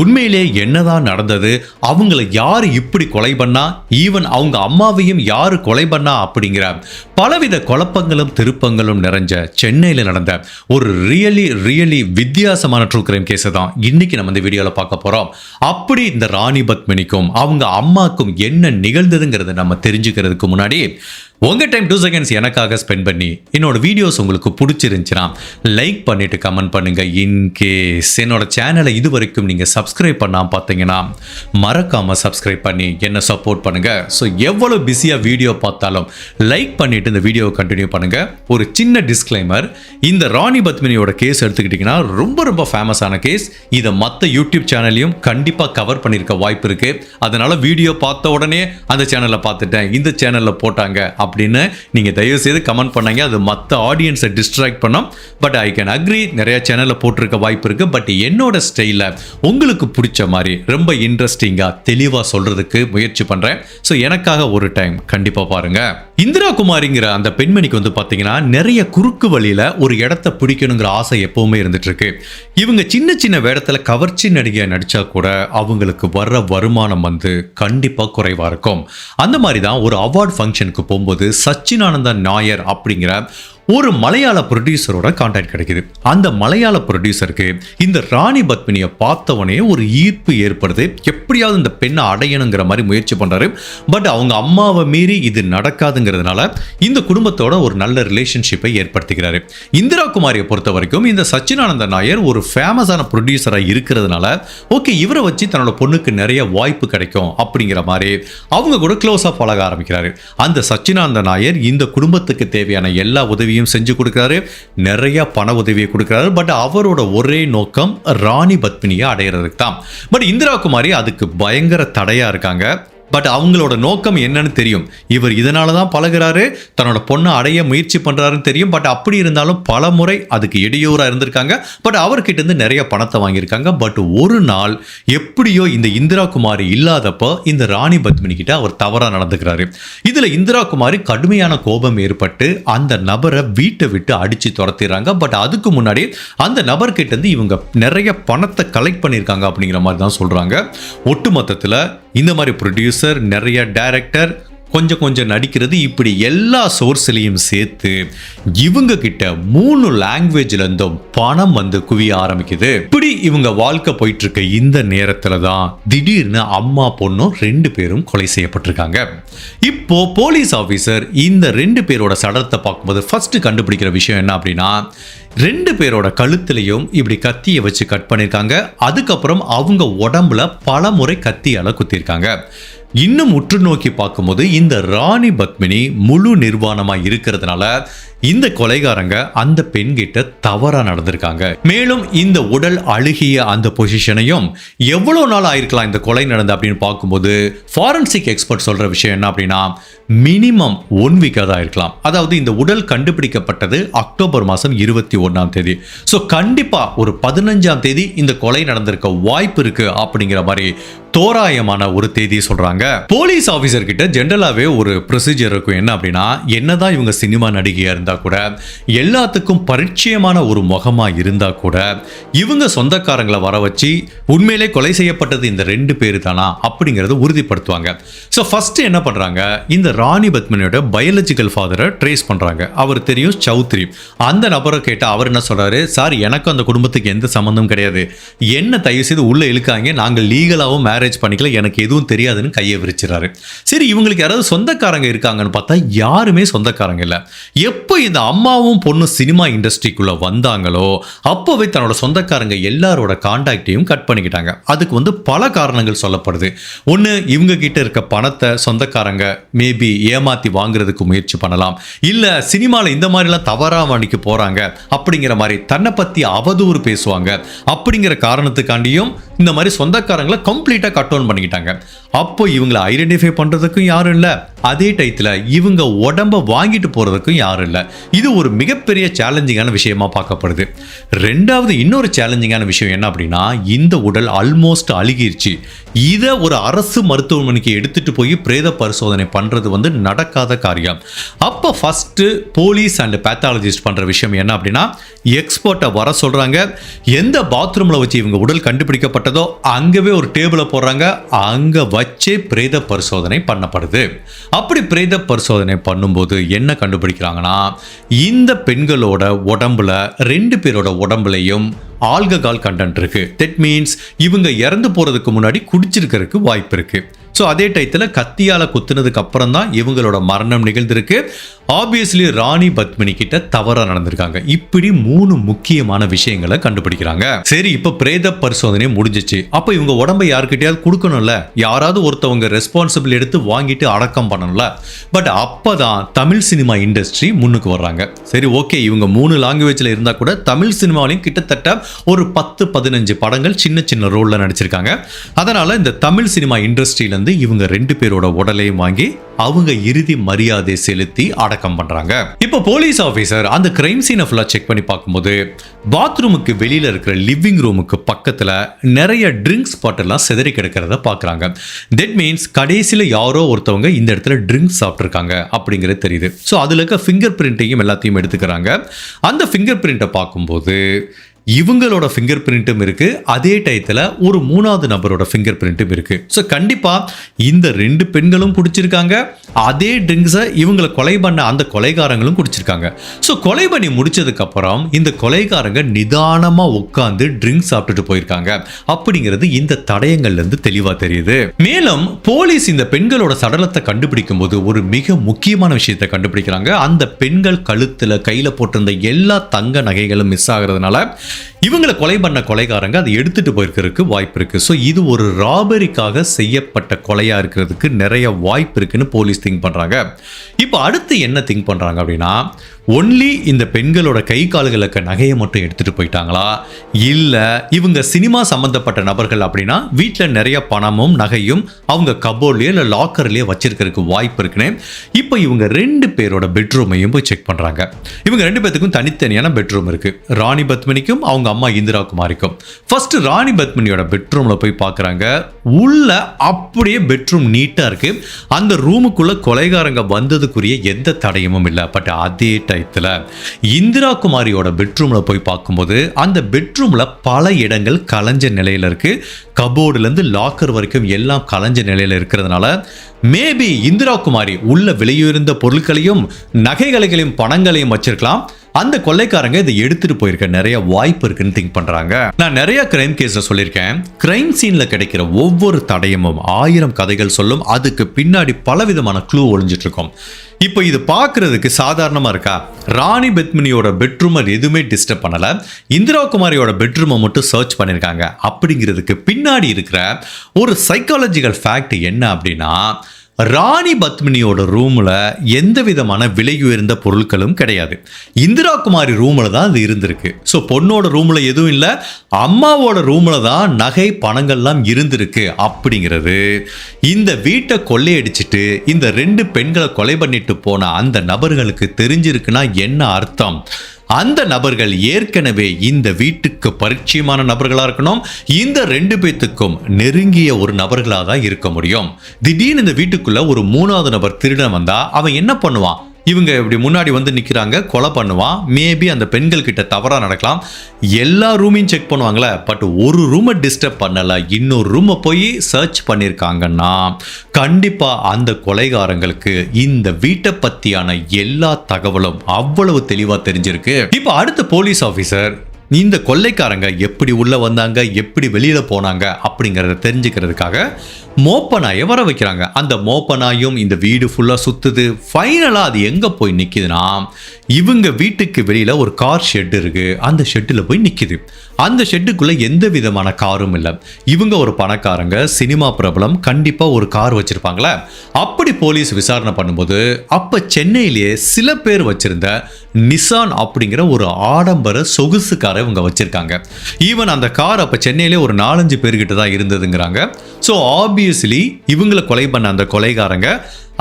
உண்மையிலே என்னதான் நடந்தது, அவங்கள யாரு இப்படி கொலை பண்ணா, ஈவன் அவங்க அம்மாவையும் யாரு கொலை பண்ணா அப்படிங்கிற பலவித குழப்பங்களும் திருப்பங்களும் நிறைஞ்ச சென்னையில் நடந்த ஒரு ரியலி வித்தியாசமான ட்ரூ கிரைம் கேஸ் தான் இன்னைக்கு நம்ம இந்த வீடியோல பார்க்க போறோம். அப்படி இந்த ராணி பத்மினிக்கும் அவங்க அம்மாக்கும் என்ன நிகழ்ந்ததுங்கிறத நம்ம தெரிஞ்சுக்கிறதுக்கு முன்னாடி உங்க டைம் 2 செகண்ட்ஸ் எனக்காக ஸ்பெண்ட் பண்ணி என்னோட வீடியோஸ் உங்களுக்கு பிடிச்சிருந்துச்சுன்னா லைக் பண்ணிட்டு கமெண்ட் பண்ணுங்க. இன்கேஸ் என்னோட சேனலை இது வரைக்கும் நீங்க சப்ஸ்கிரைப் பண்ணாம பார்த்தீங்கன்னா மறக்காம சப்ஸ்கிரைப் பண்ணி என்ன சப்போர்ட் பண்ணுங்க. ஸோ எவ்வளவு பிஸியா வீடியோ பார்த்தாலும் லைக் பண்ணிட்டு இந்த வீடியோவை கண்டினியூ பண்ணுங்க. ஒரு சின்ன டிஸ்க்ளைமர், இந்த ராணி பத்மினியோட கேஸ் எடுத்துக்கிட்டீங்கன்னா ரொம்ப ஃபேமஸான கேஸ். இதை மற்ற யூடியூப் சேனல்லையும் கண்டிப்பா கவர் பண்ணியிருக்க வாய்ப்பு இருக்கு. அதனால வீடியோ பார்த்த உடனே அந்த சேனலை பார்த்துட்டேன், இந்த சேனல்ல போட்டாங்க அப்படின்னு நீங்க தயவு செய்து கமெண்ட் பண்ணாங்க. அது மற்ற ஆடியன்ஸை டிஸ்ட்ராக்ட் பண்ணும். பட் ஐ கேன் அக்ரி, நிறைய சேனல்ல போட்டிருக்க வாய்ப்பு இருக்கு. பட் என்னோட ஸ்டைல உங்களுக்கு பிடிச்ச மாதிரி ரொம்ப இன்ட்ரெஸ்டிங்கா தெளிவா சொல்றதுக்கு முயற்சி பண்றேன். ஸோ எனக்காக ஒரு டைம் கண்டிப்பா பாருங்க. இந்திரா குமாரிங்கிற அந்த பெண்மணிக்கு வந்து பாத்தீங்கன்னா நிறைய குறுக்கு வழியில ஒரு இடத்தை பிடிக்கணுங்கிற ஆசை எப்பவுமே இருந்துட்டு இருக்கு. இவங்க சின்ன வேடத்துல கவர்ச்சி நடிகையா நடிச்சா கூட அவங்களுக்கு வர்ற வருமானம் வந்து கண்டிப்பா குறைவா இருக்கும். அந்த மாதிரி தான் ஒரு அவார்ட் ஃபங்க்ஷனுக்கு போகும்போது சச்சினானந்தன் நாயர் அப்படிங்கிற ஒரு மலையாள ப்ரொடியூசரோட கான்டாக்ட் கிடைக்குது. அந்த மலையாள ப்ரொடியூசருக்கு இந்த ராணி பத்மினியை பார்த்தவனே ஒரு ஈர்ப்பு ஏற்படுது. எப்படியாவது இந்த பெண்ணை அடையணுங்கிற மாதிரி முயற்சி பண்றாரு. பட் அவங்க அம்மாவை மீறி இது நடக்காதுங்கிறதுனால இந்த குடும்பத்தோட ஒரு நல்ல ரிலேஷன்ஷிப்பை ஏற்படுத்திக்கிறாரு. இந்திரா குமாரியை பொறுத்த வரைக்கும் இந்த சச்சினானந்த நாயர் ஒரு ஃபேமஸான ப்ரொடியூசராக இருக்கிறதுனால ஓகே, இவரை வச்சு தன்னோட பொண்ணுக்கு நிறைய வாய்ப்பு கிடைக்கும் அப்படிங்கிற மாதிரி அவங்க கூட க்ளோஸாக பழக ஆரம்பிக்கிறாரு. அந்த சச்சினானந்த நாயர் இந்த குடும்பத்துக்கு தேவையான எல்லா உதவியும் செஞ்சு கொடுக்கிறாரு, நிறைய பண உதவியை கொடுக்கிறாரு. பட் அவரோட ஒரே நோக்கம் ராணி பத்மினியை அடையிறதுக்கு தான். பட் இந்திரா குமாரி அதுக்கு பயங்கர தடையா இருக்காங்க. பட் அவங்களோட நோக்கம் என்னன்னு தெரியும். இவர் இதனால தான் பழகிறாரு, தன்னோட பொண்ணை அடைய முயற்சி பண்றாருன்னு தெரியும். பட் அப்படி இருந்தாலும் பல முறை அதுக்கு இடையூறா இருந்திருக்காங்க. பட் அவர்கிட்ட இருந்து நிறைய பணத்தை வாங்கியிருக்காங்க. பட் ஒரு நாள் எப்படியோ இந்த இந்திரா குமாரி இல்லாதப்போ இந்த ராணி பத்மினி கிட்ட அவர் தவறா நடந்துக்கிறாரு. இதுல இந்திரா குமாரி கடுமையான கோபம் ஏற்பட்டு அந்த நபரை வீட்டை விட்டு அடிச்சு துரத்திடுறாங்க. பட் அதுக்கு முன்னாடி அந்த நபர்கிட்ட இருந்து இவங்க நிறைய பணத்தை கலெக்ட் பண்ணியிருக்காங்க அப்படிங்கிற மாதிரி தான் சொல்றாங்க. ஒட்டுமொத்தத்தில் இந்த மாதிரி ப்ரொடியூசர், நிறைய டைரக்டர், கொஞ்சம் நடிக்கிறது, இப்படி எல்லா சோர்ஸ்லையும் சேர்த்து இவங்க கிட்ட 3 லாங்குவேஜ்ல இருந்தும் பணம் வந்து குவிய ஆரம்பிக்குது. இப்படி இவங்க வாழ்க்கை போயிட்டு இருக்க இந்த நேரத்துல தான் திடீர்னு அம்மா பொண்ணும் 2 பேரும் கொலை செய்யப்பட்டிருக்காங்க. இப்போ போலீஸ் ஆபீசர் இந்த 2 பேரோட சடலத்தை பார்க்கும்போது ஃபர்ஸ்ட் கண்டுபிடிக்கிற விஷயம் என்ன அப்படின்னா, 2 பேரோட கழுத்துலையும் இப்படி கத்தியை வச்சு கட் பண்ணியிருக்காங்க. அதுக்கப்புறம் அவங்க உடம்புல பல முறை கத்தியால குத்திருக்காங்க. இன்னும் உற்று நோக்கி பார்க்கும்போது இந்த ராணி பத்மினி முழு நிர்வாணமா இருக்கிறதுனால இந்த கொலைகாரங்க அந்த பெண்கிட்ட தவறா நடந்திருக்காங்க. மேலும் இந்த உடல் அழுகிய அந்த பொசிஷனையும் எவ்வளவு நாள் ஆயிருக்கலாம் இந்த கொலை நடந்து அப்படின்னு பார்க்கும்போது ஃபாரன்சிக் எக்ஸ்பர்ட் சொல்ற விஷயம் என்ன அப்படின்னா, மினிமம் 1 வீக்காக தான் இருக்கலாம். அதாவது இந்த உடல் கண்டுபிடிக்கப்பட்டது அக்டோபர் மாதம் 21ஆம் தேதி. ஸோ கண்டிப்பா ஒரு 15ஆம் தேதி இந்த கொலை நடந்திருக்க வாய்ப்பு இருக்கு அப்படிங்கிற மாதிரி தோராயமான ஒரு தேதி சொல்றாங்க. போலீஸ் ஆபீசர் கிட்ட ஜெனரலாவே ஒரு ப்ரொசீஜர் இருக்கும். என்ன அப்படின்னா, என்னதான் இவங்க சினிமா நடிகையா இருந்தா கூட, எல்லாத்துக்கும் பரிச்சயமான ஒரு முகமா இருந்தா கூட, இவங்க சொந்தக்காரங்களை வர வச்சு உண்மையிலே கொலை செய்யப்பட்டது இந்த 2 பேர் தானா அப்படிங்கறத உறுதிப்படுத்துவாங்க. ஸோ ஃபர்ஸ்ட் என்ன பண்றாங்க, இந்த ராணி பத்மினியோட பயாலஜிக்கல் ஃபாதரை ட்ரேஸ் பண்றாங்க. அவர் தெரியும், சௌத்ரி. அந்த நபரை கேட்டா அவர் என்ன சொல்றாரு, சார் எனக்கு அந்த குடும்பத்துக்கு எந்த சம்பந்தம் கிடையாது, என்ன தயவு செய்து உள்ள இழுக்காங்க, நாங்கள் லீகலாவும் மேரேஜ் பண்ணிக்கல, எனக்கு எதுவும் தெரியாதுன்னு கையை விரிச்சிறாரு. சரி, இவங்களுக்கு யாராவது சொந்தக்காரங்க இருக்காங்கன்னு பார்த்தா யாருமே சொந்தக்காரங்க இல்லை. எப்போ இந்த அம்மாவும் பொண்ணு சினிமா இண்டஸ்ட்ரிக்குள்ள வந்தாங்களோ அப்போவே தன்னோட சொந்தக்காரங்க எல்லாரோட கான்டாக்டையும் கட் பண்ணிக்கிட்டாங்க. அதுக்கு வந்து பல காரணங்கள் சொல்லப்படுது. ஒன்று, இவங்க கிட்ட இருக்க பணத்தை சொந்தக்காரங்க மேபி ஏமாத்தி வாங்குறதுக்கு முயற்சி பண்ணலாம். இல்ல சினிமாவில் இந்த மாதிரிலாம் தவறா வண்டிக்கு போறாங்க அப்படிங்கிற மாதிரி தன்னை பத்தி அவதூறு பேசுவாங்க அப்படிங்கிற காரணத்துக்காண்டியும் இந்த மாதிரி சொந்தக்காரங்களை கம்ப்ளீட்டா கட் டவுன் பண்ணிக்கிட்டாங்க. அப்போ இவங்களை ஐடென்டிஃபை பண்றதுக்கும் யாரும் இல்லை, அதே டைத்துல இவங்க உடம்ப வாங்கிட்டு போறதுக்கும் யாரும் இல்லை. இது ஒரு மிகப்பெரிய சேலஞ்சிங்கான விஷயமா பார்க்கப்படுது. ரெண்டாவது, இன்னொரு சேலஞ்சிங்கான விஷயம் என்ன அப்படின்னா, இந்த உடல் ஆல்மோஸ்ட் அழுகிருச்சு. இதை ஒரு அரசு மருத்துவமனைக்கு எடுத்துட்டு போய் பிரேத பரிசோதனை பண்றது வந்து நடக்காத காரியம். அப்போ ஃபர்ஸ்ட் போலீஸ் அண்ட் பேத்தாலஜிஸ்ட் பண்ற விஷயம் என்ன அப்படின்னா, எக்ஸ்பர்ட்டை வர சொல்றாங்க. எந்த பாத்ரூம்ல வச்சு இவங்க உடல் கண்டுபிடிக்கப்பட்டதோ அங்கவே ஒரு டேபிளை போடுறாங்க, அங்க வச்சே பிரேத பரிசோதனை பண்ணப்படுது. அப்படி பிரேத பரிசோதனை பண்ணும்போது என்ன கண்டுபிடிக்கிறாங்கன்னா, இந்த பெண்களோட உடம்புல 2 பேரோட உடம்புலையும் ஆல்கஹால் கண்டென்ட் இருக்கு. தட் மீன்ஸ் இவங்க இறந்து போறதுக்கு முன்னாடி குடிச்சிருக்கிறதுக்கு வாய்ப்பு இருக்கு. ஸோ அதே டயத்தில் கத்தியால் குத்துனதுக்கு அப்புறம் தான் இவங்களோட மரணம் நிகழ்ந்திருக்கு. ஆப்வியஸ்லி ராணி பத்மினி கிட்ட தவறாக நடந்திருக்காங்க. இப்படி 3 முக்கியமான விஷயங்களை கண்டுபிடிக்கிறாங்க. சரி, இப்போ பிரேத பரிசோதனை முடிஞ்சிச்சு. அப்போ இவங்க உடம்பை யாருக்கிட்டையாவது கொடுக்கணும்ல, யாராவது ஒருத்தவங்க ரெஸ்பான்சிபிள் எடுத்து வாங்கிட்டு அடக்கம் பண்ணணும்ல. பட் அப்பதான் தமிழ் சினிமா இண்டஸ்ட்ரி முன்னுக்கு வர்றாங்க. சரி, ஓகே, இவங்க 3 லாங்குவேஜ்ல இருந்தா கூட தமிழ் சினிமாவிலையும் கிட்டத்தட்ட ஒரு 10-15 படங்கள் சின்ன சின்ன ரோல்ல நடிச்சிருக்காங்க. அதனால இந்த தமிழ் சினிமா இண்டஸ்ட்ரியில இவங்க 2 பேரோட உடலையும் வாங்கி அவங்க இறுதி மரியாதை செலுத்தி அடக்கம் பண்றாங்க. இப்போ போலீஸ் ஆபீசர் அந்த கிரைம் சீனை ஃபுல்லா செக் பண்ணி பார்க்கும்போது பாத்ரூமுக்கு வெளியில இருக்கிற லிவிங் ரூமுக்கு பக்கத்துல நிறைய ட்ரிங்க்ஸ் பாட்டிலாம் சிதறி கிடக்கிறத பாக்குறாங்க. தட் மீன்ஸ் கடைசியில யாரோ ஒருத்தவங்க இந்த இடத்துல ட்ரிங்க்ஸ் சாப்பிட்டுருக்காங்க அப்படிங்கிறது தெரியுது. ஸோ அதுல இருக்க ஃபிங்கர் பிரிண்ட்டையும் எல்லாத்தையும் எடுத்துக்கிறாங்க. அந்த ஃபிங்கர் பிரிண்ட்டை பார்க்கும்போது இவங்களோட ஃபிங்கர் பிரிண்ட்டும் இருக்கு, அதே டயத்தில் ஒரு 3வது நபரோட ஃபிங்கர் பிரிண்ட்டும் இருக்கு. ஸோ கண்டிப்பா இந்த 2 பெண்களும் குடிச்சிருக்காங்க. அதே ட்ரிங்க்ஸை இவங்களை கொலை பண்ண அந்த கொலைகாரங்களும் குடிச்சிருக்காங்க. ஸோ கொலை பண்ணி முடிச்சதுக்கு அப்புறம் இந்த கொலைகாரங்க நிதானமா உட்கார்ந்து ட்ரிங்க்ஸ் சாப்பிட்டுட்டு போயிருக்காங்க அப்படிங்கிறது இந்த தடயங்கள்ல இருந்து தெளிவா தெரியுது. மேலும் போலீஸ் இந்த பெண்களோட சடலத்தை கண்டுபிடிக்கும் போது ஒரு மிக முக்கியமான விஷயத்தை கண்டுபிடிக்கிறாங்க. அந்த பெண்கள் கழுத்துல கையில போட்டிருந்த எல்லா தங்க நகைகளும் மிஸ் ஆகிறதுனால இவங்களை கொலை பண்ண கொலைகாரங்க அதை எடுத்துட்டு போயிருக்கிறதுக்கு வாய்ப்பு இருக்கு. ஸோ இது ஒரு ராபரிக்காக செய்யப்பட்ட கொலையா இருக்கிறதுக்கு நிறைய வாய்ப்பு இருக்குன்னு போலீஸ் திங்க் பண்றாங்க. இப்போ அடுத்து என்ன திங்க் பண்றாங்க அப்படின்னா, ஒன்லி இந்த பெண்களோட கை கால்களுக்கு நகையை மட்டும் எடுத்துட்டு போயிட்டாங்களா, இல்ல இவங்க சினிமா சம்பந்தப்பட்ட நபர்கள் அப்படின்னா வீட்டில் நிறைய பணமும் நகையும் அவங்க கபோர்ட்லயே இல்லை லாக்கர்லயே வச்சிருக்கிறதுக்கு வாய்ப்பு இருக்குன்னு இப்போ இவங்க 2 பேரோட பெட்ரூமையும் போய் செக் பண்றாங்க. இவங்க 2 பேத்துக்கும் தனித்தனியான பெட்ரூம் இருக்கு. ராணி பத்மினிக்கும் அவங்க அம்மா இந்திரா குமாரிக்கும். ஃபர்ஸ்ட் ராணி பத்மினியோட பெட்ரூம்ல போய் பார்க்கறாங்க. உள்ள அப்படியே பெட்ரூம் நீட்டா இருக்கு. அந்த ரூமுக்குள்ள கொலைகாரங்க வந்ததுக்குரிய எந்த தடயமும் இல்லை. பட் அதே டயத்துல இந்திரா குமாரியோட பெட்ரூம்ல போய் பார்க்கும்போது அந்த பெட்ரூம்ல பல இடங்கள் கலஞ்ச நிலையில இருக்கு. கபோர்டுல இருந்து லாக்கர் வரைக்கும் எல்லாம் கலஞ்ச நிலையில இருக்கிறதுனால மேபி இந்திரா குமாரி உள்ள விலையுயர்ந்த பொருட்களையும் நகைகளையும் பணங்களையும் வச்சிருக்கலாம். அந்த கொள்ளைக்காரங்க இதை எடுத்துட்டு போயிருக்க நிறைய வாய்ப்பு இருக்குன்னு திங்க் பண்றாங்க. நான் நிறைய கிரைம் கேஸ்ல சொல்லியிருக்கேன், கிரைம் சீன்ல கிடைக்கிற ஒவ்வொரு தடயமும் 1000 கதைகள் சொல்லும். அதுக்கு பின்னாடி பலவிதமான க்ளூ ஒளிஞ்சிட்டு இருக்கும். இப்போ இது பார்க்கறதுக்கு சாதாரணமா இருக்கா? ராணி பத்மினியோட பெட்ரூமை எதுவுமே டிஸ்டர்ப் பண்ணல, இந்திரா குமாரியோட பெட்ரூமை மட்டும் சர்ச் பண்ணிருக்காங்க. அப்படிங்கிறதுக்கு பின்னாடி இருக்கிற ஒரு சைக்காலஜிக்கல் ஃபேக்ட் என்ன அப்படின்னா, ராணி பத்மினியோட ரூம்ல எந்த விதமான விலையுயர்ந்த பொருட்களும் கிடையாது. இந்திரா குமாரி ரூம்ல தான் அது இருந்திருக்கு. ஸோ பொண்ணோட ரூம்ல எதுவும் இல்லை, அம்மாவோட ரூம்ல தான் நகை பணங்கள்லாம் இருந்திருக்கு. அப்படிங்கிறது இந்த வீட்டை கொள்ளையடிச்சிட்டு இந்த 2 பெண்களை கொலை பண்ணிட்டு போன அந்த நபர்களுக்கு தெரிஞ்சிருக்குன்னா என்ன அர்த்தம்? அந்த நபர்கள் ஏற்கனவே இந்த வீட்டுக்கு பரிச்சயமான நபர்களா இருக்கணும். இந்த 2 பேத்துக்கும் நெருங்கிய ஒரு நபர்களா தான் இருக்க முடியும். திடீர்னு இந்த வீட்டுக்குள்ள ஒரு 3வது நபர் திருடன் வந்தா அவன் என்ன பண்ணுவான்? இவங்க இப்படி முன்னாடி வந்து நிற்கிறாங்க, கொலை பண்ணுவான். மேபி அந்த பெண்கள் கிட்ட தவறாக நடக்கலாம். எல்லா ரூமையும் செக் பண்ணுவாங்களே, பட் ஒரு ரூமை டிஸ்டர்ப் பண்ணலை, இன்னொரு ரூமை போய் சர்ச் பண்ணியிருக்காங்கன்னா கண்டிப்பாக அந்த கொலைகாரங்களுக்கு இந்த வீட்டை பற்றியான எல்லா தகவலும் அவ்வளவு தெளிவாக தெரிஞ்சிருக்கு. இப்போ அடுத்த போலீஸ் ஆஃபீஸர் இந்த கொள்ளைக்காரங்க எப்படி உள்ள வந்தாங்க, எப்படி வெளியில போனாங்க அப்படிங்கறத தெரிஞ்சுக்கிறதுக்காக மோப்பனாயை வர வைக்கிறாங்க. அந்த மோப்பனாயும் இந்த வீடு ஃபுல்லா சுத்துது. ஃபைனலா அது எங்க போய் நிக்குதுன்னா, இவங்க வீட்டுக்கு வெளியில ஒரு கார் ஷெட் இருக்கு. அந்த ஷெட்டில் போய் நிக்குது. அந்த ஷெட்டுக்குள்ள எந்த விதமான காரும் இல்லை. இவங்க ஒரு பணக்காரங்க, சினிமா பிரபலம், கண்டிப்பா ஒரு கார் வச்சிருப்பாங்களே. அப்படி போலீஸ் விசாரணை பண்ணும்போது அப்ப சென்னையிலேயே சில பேர் வச்சிருந்த நிசான் அப்படிங்கிற ஒரு ஆடம்பர சொகுசு காரை இவங்க வச்சிருக்காங்க. ஈவன் அந்த கார் அப்ப சென்னையிலே ஒரு 4-5 பேர்கிட்ட தான் இருந்ததுங்கிறாங்க. ஸோ ஆப்வியஸ்லி இவங்களை கொலை பண்ண அந்த கொலைகாரங்க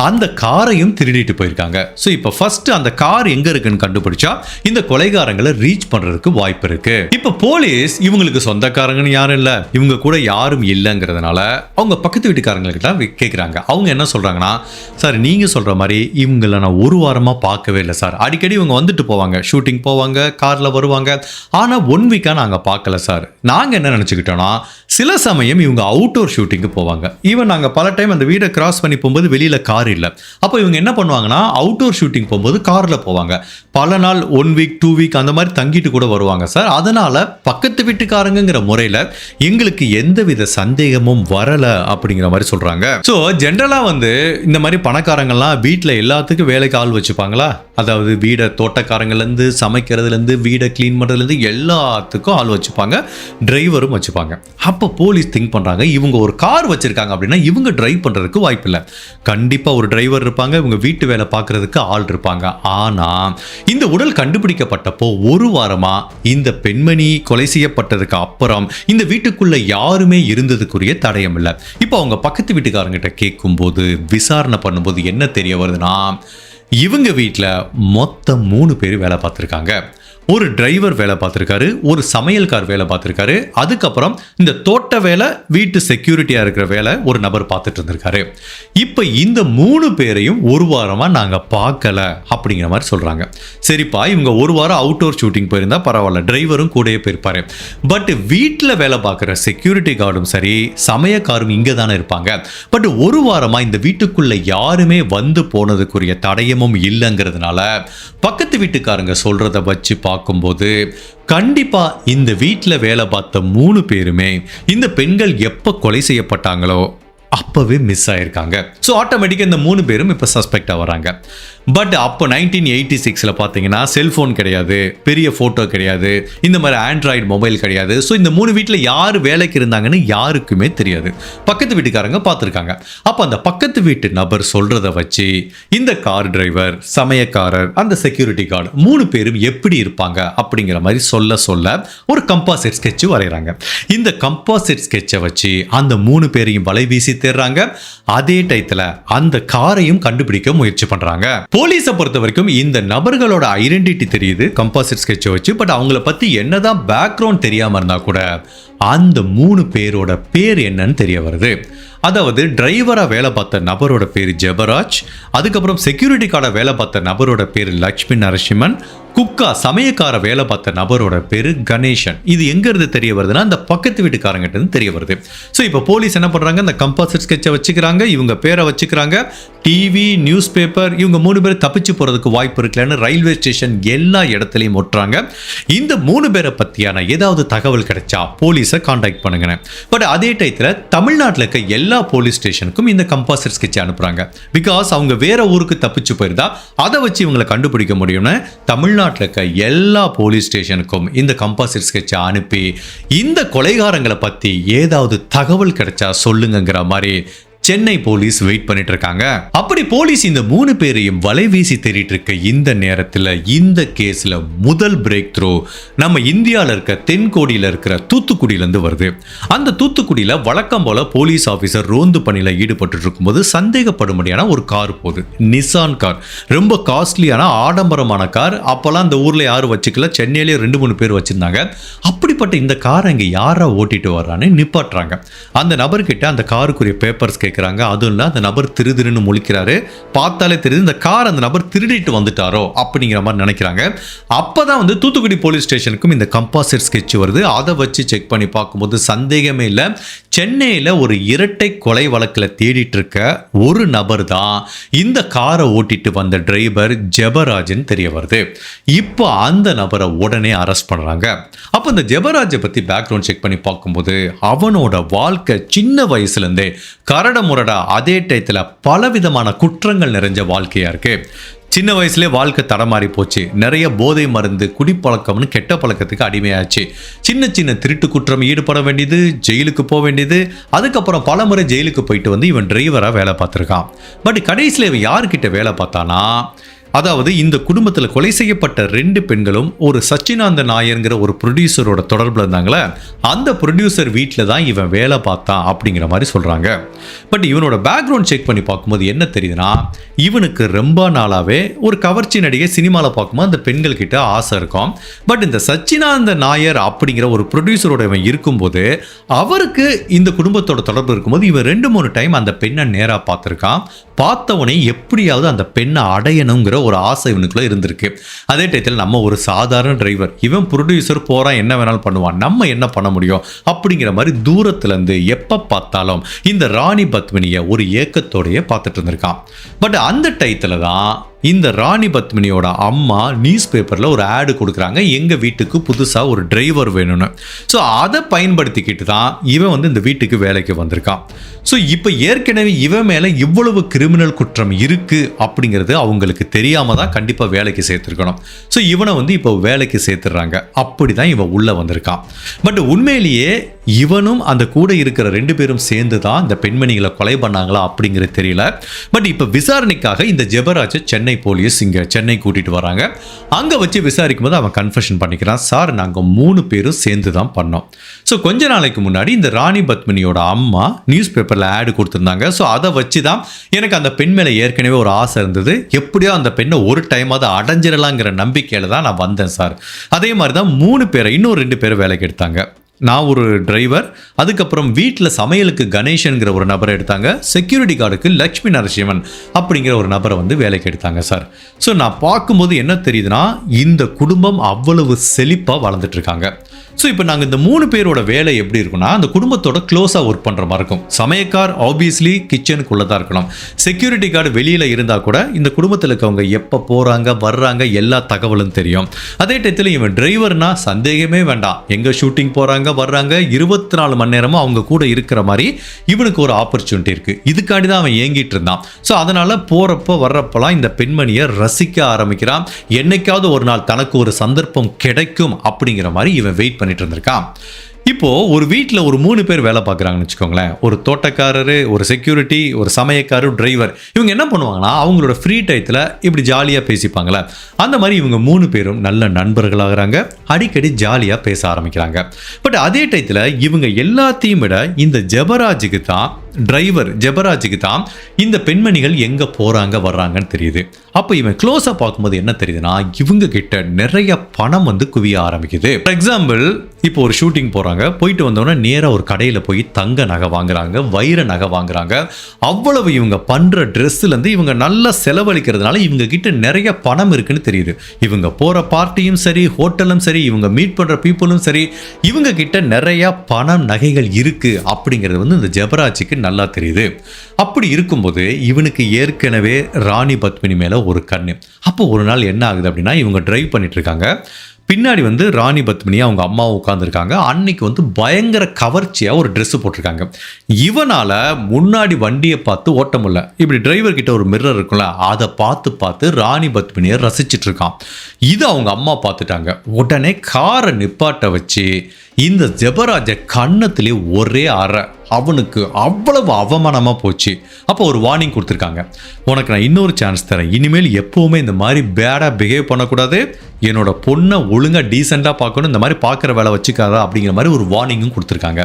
அந்த காரையும் திருடிட்டு போயிருக்காங்க. ஸோ இப்போ ஃபர்ஸ்ட் அந்த கார் எங்க இருக்குன்னு கண்டுபிடிச்சா இந்த கொலைகாரங்களை ரீச் பண்றதுக்கு வாய்ப்பு இருக்கு. இப்போ போலீஸ் இவங்களுக்கு சொந்தக்காரங்கன்னு யாரும் இல்லை, இவங்க கூட யாரும் இல்லைங்கிறதுனால அவங்க பக்கத்து வீட்டுக்காரங்கள்கிட்ட கேட்குறாங்க. அவங்க என்ன சொல்றாங்கன்னா, சார் நீங்க சொல்ற மாதிரி இவங்களை நான் ஒரு வாரமா பார்க்கவே இல்லை சார். அடிக்கடி இவங்க வந்துட்டு போவாங்க, ஷூட்டிங் போவாங்க, கார்ல வருவாங்க. ஆனா 1 வீக்கா நாங்க பார்க்கல சார். நாங்க என்ன நினைச்சுக்கிட்டோம்னா, சில சமயம் இவங்க அவுட்டோர் ஷூட்டிங்கு போவாங்க. ஈவன் நாங்க பல டைம் அந்த வீடை கிராஸ் பண்ணி போகும்போது வெளியில கார் கார் இல்லை. அப்போ இவங்க என்ன பண்ணுவாங்கன்னா அவுட்டோர் ஷூட்டிங் போகும்போது காரில் போவாங்க. பல நாள் 1 வீக் 2 வீக் அந்த மாதிரி தங்கிட்டு கூட வருவாங்க சார். அதனால பக்கத்து வீட்டுக்காரங்கிற முறையில் எங்களுக்கு எந்தவித சந்தேகமும் வரல அப்படிங்கிற மாதிரி சொல்றாங்க. ஸோ ஜென்ரலாக வந்து இந்த மாதிரி பணக்காரங்கள்லாம் வீட்டில் எல்லாத்துக்கும் வேலைக்கு ஆள் வச்சுப்பாங்களா? அதாவது வீடை தோட்டக்காரங்கள்லேருந்து சமைக்கிறதுலேருந்து வீடை க்ளீன் பண்ணுறதுலேருந்து எல்லாத்துக்கும் ஆள் வச்சுப்பாங்க, டிரைவரும் வச்சுப்பாங்க. அப்போ போலீஸ் திங்க் பண்ணுறாங்க, இவங்க ஒரு கார் வச்சுருக்காங்க அப்படின்னா இவங்க டிரைவ் பண்ணுறதுக்கு வாய்ப்பு இல்லை. கண்டிப்பாக ஒரு டிரைவர் இருப்பாங்க, இவங்க வீட்டு வேலை பார்க்குறதுக்கு ஆள் இருப்பாங்க. ஆனால் இந்த உடல் கண்டுபிடிக்கப்பட்டப்போ ஒரு வாரமாக இந்த பெண்மணி கொலை செய்யப்பட்டதுக்கு அப்புறம் இந்த வீட்டுக்குள்ளே யாருமே இருந்ததுக்குரிய தடயம் இல்லை. இப்போ அவங்க பக்கத்து வீட்டுக்காரங்கிட்ட கேட்கும்போது விசாரணை பண்ணும்போது என்ன தெரிய வருதுன்னா, இவங்க வீட்டில் மொத்தம் 3 பேர் வேலை பார்த்துருக்காங்க. ஒரு டிரைவர் வேலை பார்த்துருக்காரு, ஒரு சமையல்கார் வேலை பார்த்துருக்காரு, அதுக்கப்புறம் இந்த தோட்ட வேலை வீட்டு செக்யூரிட்டியாக இருக்கிற வேலை ஒரு நபர் பார்த்துட்டு இருந்திருக்காரு. இப்போ இந்த 3 பேரையும் ஒரு வாரமாக நாங்கள் பார்க்கல அப்படிங்கிற மாதிரி சொல்கிறாங்க. சரிப்பா, இவங்க ஒரு வாரம் அவுட்டோர் ஷூட்டிங் போயிருந்தா பரவாயில்ல, டிரைவரும் கூடயே போயிருப்பாரு. பட் வீட்டில் வேலை பார்க்குற செக்யூரிட்டி கார்டும் சரி சமையல்காரும் இங்கே தானே இருப்பாங்க. பட் ஒரு வாரமாக இந்த வீட்டுக்குள்ளே யாருமே வந்து போனதுக்குரிய தடயமும் இல்லைங்கிறதுனால பக்கத்து வீட்டுக்காரங்க சொல்கிறத வச்சு பார்க்கும்போது கண்டிப்பா இந்த வீட்டில் வேலை பார்த்த 3 பேருமே இந்த பெண்கள் எப்போ கொலை செய்யப்பட்டாங்களோ அப்பவே மிஸ் ஆயிருக்காங்க. ஸோ ஆட்டோமேட்டிக்காக இந்த 3 பேரும் இப்போ சஸ்பெக்டாக வராங்க. பட் அப்போ 1986 பார்த்தீங்கன்னா செல்ஃபோன் கிடையாது, பெரிய ஃபோட்டோ கிடையாது, இந்த மாதிரி ஆண்ட்ராய்டு மொபைல் கிடையாது. ஸோ இந்த 3 வீட்டில் யார் வேலைக்கு இருந்தாங்கன்னு யாருக்குமே தெரியாது. பக்கத்து வீட்டுக்காரங்க பார்த்துருக்காங்க. அப்போ அந்த பக்கத்து வீட்டு நபர் சொல்கிறத வச்சு இந்த கார் டிரைவர், சமயக்காரர், அந்த செக்யூரிட்டி கார்டு 3 பேரும் எப்படி இருப்பாங்க அப்படிங்கிற மாதிரி சொல்ல ஒரு கம்பாசிட் ஸ்கெட்ச் வரைகிறாங்க. இந்த கம்பாசிட் ஸ்கெட்சை வச்சு அந்த 3 பேரையும் வலை வீசி தேடுறாங்க. அதே டயத்தில் அந்த காரையும் கண்டுபிடிக்க முயற்சி பண்றாங்க. போலீஸை பொறுத்த வரைக்கும் இந்த நபர்களோட ஐடென்டிட்டி தெரியுது கம்பாசிட் ஸ்கெட்சை வச்சு. பட் அவங்கள பத்தி என்னதான் பேக்ரவுண்ட் தெரியாம இருந்தா கூட அந்த 3 பேரோட பேர் என்னன்னு தெரிய வருது. அதாவது டிரைவரா வேலை பார்த்த நபரோட பேர் ஜெபராஜ், அதுக்கப்புறம் செக்யூரிட்டி கார்டை வேலை பார்த்த நபரோட பேர் லட்சுமி நரசிம்மன், குக்கா சமயக்கார வேலை பார்த்த நபரோட பேரு கணேசன். இது எங்க இருந்து தெரிய வருதுன்னா அந்த பக்கத்து வீட்டுக்காரங்கிட்ட இருந்து தெரிய வருது. ஸோ இப்போ போலீஸ் என்ன பண்றாங்க, இந்த கம்பாசிட் ஸ்கெட்சை வச்சுக்கிறாங்க, இவங்க பேரை வச்சுக்கிறாங்க. டிவி, நியூஸ் பேப்பர், இவங்க 3 பேர் தப்பிச்சு போறதுக்கு வாய்ப்பு இருக்குல்லன்னு ரயில்வே ஸ்டேஷன் எல்லா இடத்துலையும் ஒட்டுறாங்க. இந்த 3 பேரை பத்தியான ஏதாவது தகவல் கிடைச்சா போலீஸை கான்டாக்ட் பண்ணுங்க. பட் அதே டயத்தில் தமிழ்நாட்டில் இருக்க எல்லா போலீஸ் ஸ்டேஷனுக்கும் இந்த கம்பாசிட் ஸ்கெட்சை அனுப்புறாங்க. பிகாஸ் அவங்க வேற ஊருக்கு தப்பிச்சு போயிருந்தா அதை வச்சு இவங்களை கண்டுபிடிக்க முடியும்னு தமிழ்நாட்டில் இருக்க எல்லா போலீஸ் ஸ்டேஷனுக்கும் இந்த கம்பாசிட் ஸ்கெட்சை அனுப்பி இந்த கொலைகாரங்களை பத்தி ஏதாவது தகவல் கிடைச்சா சொல்லுங்கிற மாதிரி சென்னை போலீஸ் வெயிட் பண்ணிட்டு இருக்காங்க. அப்படி போலீஸ் இந்த 3 பேரையும் வலை வீசி தேடிட்டு இருக்க இந்த நேரத்தில் இந்த கேஸ்ல முதல் பிரேக் த்ரூ நம்ம இந்தியாவில் இருக்க தென்கோடியில் இருக்கிற தூத்துக்குடியிலேருந்து வருது. அந்த தூத்துக்குடியில் வழக்கம் போல போலீஸ் ஆஃபீஸர் ரோந்து பணியில் ஈடுபட்டு இருக்கும்போது சந்தேகப்படும்படியான ஒரு கார் போகுது. நிசான் கார், ரொம்ப காஸ்ட்லியான ஆடம்பரமான கார். அப்போல்லாம் அந்த ஊரில் யாரும் வச்சுக்கல, சென்னையிலேயே 2-3 பேர் வச்சிருந்தாங்க. அப்படிப்பட்ட இந்த காரை இங்கே யாரா ஓட்டிட்டு வர்றான்னு நிப்பாட்டுறாங்க. அந்த நபர்கிட்ட அந்த காருக்குரிய பேப்பர்ஸ் கேட்குறாங்க. அதுவும் இல்லை, அந்த நபர் திருன்னு முழிக்கிறாரு. பார்த்தாலே தெரியுது இந்த கார் அந்த நபர் திருடிட்டு வந்துட்டாரோ அப்படிங்கிற மாதிரி நினைக்கிறாங்க. அப்போதான் வந்து தூத்துக்குடி போலீஸ் ஸ்டேஷனுக்கும் இந்த கம்பாசிட் ஸ்கெட்ச் வருது. அதை வச்சு செக் பண்ணி பார்க்கும்போது சந்தேகமே இல்லை, சென்னையில் ஒரு இரட்டை கொலை வழக்கில் தேடிட்டு இருக்க ஒரு நபர் தான் இந்த காரை ஓட்டிட்டு வந்த டிரைவர் ஜெபராஜ்னு தெரிய வருது. இப்போ அந்த நபரை உடனே அரெஸ்ட் பண்ணுறாங்க. அப்போ இந்த ஜெபராஜை பற்றி பேக்ரவுண்ட் செக் பண்ணி பார்க்கும்போது அவனோட வாழ்க்கை சின்ன வயசுலேருந்தே கரட முரடா, அதே டயத்தில் பலவிதமான குற்றங்கள் நிறைஞ்ச வாழ்க்கையாக இருக்கு. சின்ன வயசுலேயே வாழ்க்கை தடமாறி போச்சு. நிறைய போதை மருந்து, குடிப்பழக்கம்னு கெட்ட பழக்கத்துக்கு அடிமையாச்சு. சின்ன சின்ன திருட்டு குற்றம் ஈடுபட வேண்டியது, ஜெயிலுக்கு போக வேண்டியது. அதுக்கப்புறம் பல முறை ஜெயிலுக்கு போயிட்டு வந்து இவன் டிரைவராக வேலை பார்த்துருக்கான். பட் கடைசியில் இவன் யார்கிட்ட வேலை பார்த்தானா, அதாவது இந்த குடும்பத்தில் கொலை செய்யப்பட்ட 2 பெண்களும் ஒரு சச்சினாந்த நாயர்ங்கிற ஒரு ப்ரொடியூசரோட தொடர்பில் இருந்தாங்களே, அந்த ப்ரொடியூசர் வீட்டில் தான் இவன் வேலை பார்த்தான் அப்படிங்கிற மாதிரி சொல்கிறாங்க. பட் இவனோட பேக்ரவுண்ட் செக் பண்ணி பார்க்கும்போது என்ன தெரியுதுன்னா, இவனுக்கு ரொம்ப நாளாகவே ஒரு கவர்ச்சி நடிகை சினிமாவில் பார்க்கும்போது அந்த பெண்கள் கிட்ட ஆசை இருக்கும். பட் இந்த சச்சினாந்த நாயர் அப்படிங்கிற ஒரு ப்ரொடியூசரோட இவன் இருக்கும்போது அவருக்கு இந்த குடும்பத்தோட தொடர்பு இருக்கும்போது இவன் 2-3 டைம் அந்த பெண்ணை நேராக பார்த்துருக்கான். பார்த்தவனே எப்படியாவது அந்த பெண்ணை அடையணுங்கிற ஒரு ஆசை இவனுக்குள்ள இருந்திருக்கு. அதே டயத்தில் நம்ம ஒரு சாதாரண டிரைவர், இவன் ப்ரொடியூசர் போறான், என்ன வேணாலும் பண்ணுவான், நம்ம என்ன பண்ண முடியும் அப்படிங்கிற மாதிரி தூரத்துல இருந்து எப்ப பார்த்தாலும் இந்த ராணி பத்மினியை ஒரு ஏக்கத்தோடையே பார்த்துட்டு இருந்திருக்கான். பட் அந்த டயத்துல தான் இந்த ராணி பத்மினியோட அம்மா நியூஸ் பேப்பரில் ஒரு ஆடு கொடுக்குறாங்க, எங்கள் வீட்டுக்கு புதுசாக ஒரு டிரைவர் வேணும்னு. ஸோ அதை பயன்படுத்திக்கிட்டு தான் இவன் இந்த வீட்டுக்கு வேலைக்கு வந்திருக்கான். ஸோ இப்போ ஏற்கனவே இவன் மேலே இவ்வளவு கிரிமினல் குற்றம் இருக்குது அப்படிங்கிறது அவங்களுக்கு தெரியாமல் தான் கண்டிப்பாக வேலைக்கு சேர்த்துருக்கணும். ஸோ இவனை இப்போ வேலைக்கு சேர்த்துடுறாங்க. அப்படி தான் இவன் உள்ளே வந்திருக்கான். பட் உண்மையிலேயே இவனும் அந்த கூட இருக்கிற 2 பேரும் சேர்ந்து தான் இந்த பெண்மணிகளை கொலை பண்ணாங்களா அப்படிங்கிறது தெரியல. பட் இப்போ விசாரணைக்காக இந்த ஜெபராஜை சென்னை போலீஸ் இங்கே சென்னை கூட்டிட்டு வராங்க. அங்கே வச்சு விசாரிக்கும் போது அவன் கன்ஃபெஷன் பண்ணிக்கிறான், சார் நாங்கள் 3 பேரும் சேர்ந்து தான் பண்ணோம். ஸோ கொஞ்ச நாளைக்கு முன்னாடி இந்த ராணி பத்மினியோட அம்மா நியூஸ் பேப்பரில் ஆடு கொடுத்துருந்தாங்க. ஸோ அதை வச்சு தான் எனக்கு அந்த பெண் மேலே ஏற்கனவே ஒரு ஆசை இருந்தது, எப்படியோ அந்த பெண்ணை ஒரு டைம் அதை அடைஞ்சிடலாங்கிற நம்பிக்கையில் தான் நான் வந்தேன் சார். அதே மாதிரி தான் 3 பேரை இன்னும் 2 பேரை வேலைக்கு எடுத்தாங்க. நான் ஒரு டிரைவர், அதுக்கப்புறம் வீட்டில் சமையலுக்கு கணேசன்கிற ஒரு நபரை எடுத்தாங்க, செக்யூரிட்டி கார்டுக்கு லக்ஷ்மி நரசிம்மன் அப்படிங்கிற ஒரு நபரை வேலைக்கு எடுத்தாங்க சார். ஸோ நான் பார்க்கும்போது என்ன தெரியுதுன்னா, இந்த குடும்பம் அவ்வளவு செழிப்பாக வளர்ந்துட்டு இருக்காங்க. ஸோ இப்போ நாங்கள் இந்த 3 பேரோட வேலை எப்படி இருக்குன்னா, அந்த குடும்பத்தோட க்ளோஸாக ஒர்க் பண்ணுற மாதிரி இருக்கும். சமையக்கார் ஆப்வியஸ்லி கிச்சனுக்குள்ளே தான் இருக்கணும். செக்யூரிட்டி கார்டு வெளியில் இருந்தால் கூட இந்த குடும்பத்தில் இருக்கவங்க எப்போ போகிறாங்க வர்றாங்க எல்லா தகவலும் தெரியும். அதே டயத்தில் இவன் டிரைவர்னா சந்தேகமே வேண்டாம், எங்கே ஷூட்டிங் போகிறாங்க வர்றாங்க 24 மணி நேரமும் அவங்க கூட இருக்கிற மாதிரி இவனுக்கு ஒரு ஆப்பர்ச்சுனிட்டி இருக்குது. இதுக்காண்டி தான் அவன் ஏங்கிட்டு இருந்தான். ஸோ அதனால் போகிறப்போ வர்றப்பெல்லாம் இந்த பெண்மணியை ரசிக்க ஆரம்பிக்கிறான். என்னைக்காவது ஒரு நாள் தனக்கு ஒரு சந்தர்ப்பம் கிடைக்கும் அப்படிங்கிற மாதிரி இவன் வெயிட் பண்ணிட்டு இருந்திருக்கான். இப்போ ஒரு வீட்டில் ஒரு 3 பேர் வேலை பார்க்குறாங்கன்னு வச்சுக்கோங்களேன். ஒரு தோட்டக்காரரு, ஒரு செக்யூரிட்டி, ஒரு சமையக்காரர், டிரைவர். இவங்க என்ன பண்ணுவாங்கன்னா, அவங்களோட ஃப்ரீ டயத்தில் இப்படி ஜாலியாக பேசிப்பாங்களே, அந்த மாதிரி இவங்க 3 பேரும் நல்ல நண்பர்களாகிறாங்க, அடிக்கடி ஜாலியாக பேச ஆரம்பிக்கிறாங்க. பட் அதே டயத்தில் இவங்க எல்லாத்தையும் விட இந்த ஜெபராஜுக்கு தான், டிரைவர் ஜெபராஜுக்கு தான் இந்த பெண்மணிகள் எங்கே போகிறாங்க வர்றாங்கன்னு தெரியுது. அப்போ இவன் க்ளோஸாக பார்க்கும்போது என்ன தெரியுதுன்னா, இவங்க கிட்ட நிறைய பணம் குவிய ஆரம்பிக்குது. ஃபார் எக்ஸாம்பிள், இப்போ ஒரு ஷூட்டிங் போகிறாங்க, போயிட்டு வந்தோடனே நேராக ஒரு கடையில் போய் தங்க நகை வாங்குறாங்க, வைர நகை வாங்குறாங்க. அவ்வளவு இவங்க பண்ணுற ட்ரெஸ்ஸுலேருந்து இவங்க நல்லா செலவழிக்கிறதுனால இவங்க கிட்ட நிறைய பணம் இருக்குன்னு தெரியுது. இவங்க போகிற பார்ட்டியும் சரி, ஹோட்டலும் சரி, இவங்க மீட் பண்ணுற பீப்புளும் சரி, இவங்க கிட்ட நிறைய பணம் நகைகள் இருக்குது அப்படிங்கிறது இந்த ஜெபராஜுக்கு நல்லா தெரியுது. அப்படி இருக்கும்போது இவனுக்கு ஏற்கனவே ராணி பத்மினி மேலே ஒரு கண்ணு. அப்போ ஒரு நாள் என்ன ஆகுது அப்படின்னா, இவங்க டிரைவ் பண்ணிட்டு இருக்காங்க, பின்னாடி ராணி பத்மினி அவங்க அம்மாவும் உட்காந்துருக்காங்க. அன்னைக்கு பயங்கர கவர்ச்சியாக ஒரு ட்ரெஸ் போட்டிருக்காங்க. இவனால் முன்னாடி வண்டியை பார்த்து ஓட்ட முடியல. இப்படி டிரைவர் கிட்ட ஒரு மிரர் இருக்குல்ல, அதை பார்த்து ராணி பத்மினியை ரசிச்சிட்டு இருக்கான். இது அவங்க அம்மா பார்த்துட்டாங்க. உடனே காரை நிப்பாட்ட வச்சு இந்த ஜெபராஜ கன்னத்திலே ஒரே அறை. அவனுக்கு அவ்வளவு அவமானமாக போச்சு. அப்போ ஒரு வார்னிங் கொடுத்துருக்காங்க, உனக்கு நான் இன்னொரு சான்ஸ் தரேன், இனிமேல் எப்போவுமே இந்த மாதிரி பேடாக பிஹேவ் பண்ணக்கூடாது, என்னோட பொண்ணை ஒழுங்காக டீசெண்டாக பார்க்கணும், இந்த மாதிரி பார்க்குற வேலை வச்சுக்காதா அப்படிங்கிற மாதிரி ஒரு வார்னிங்கும் கொடுத்துருக்காங்க.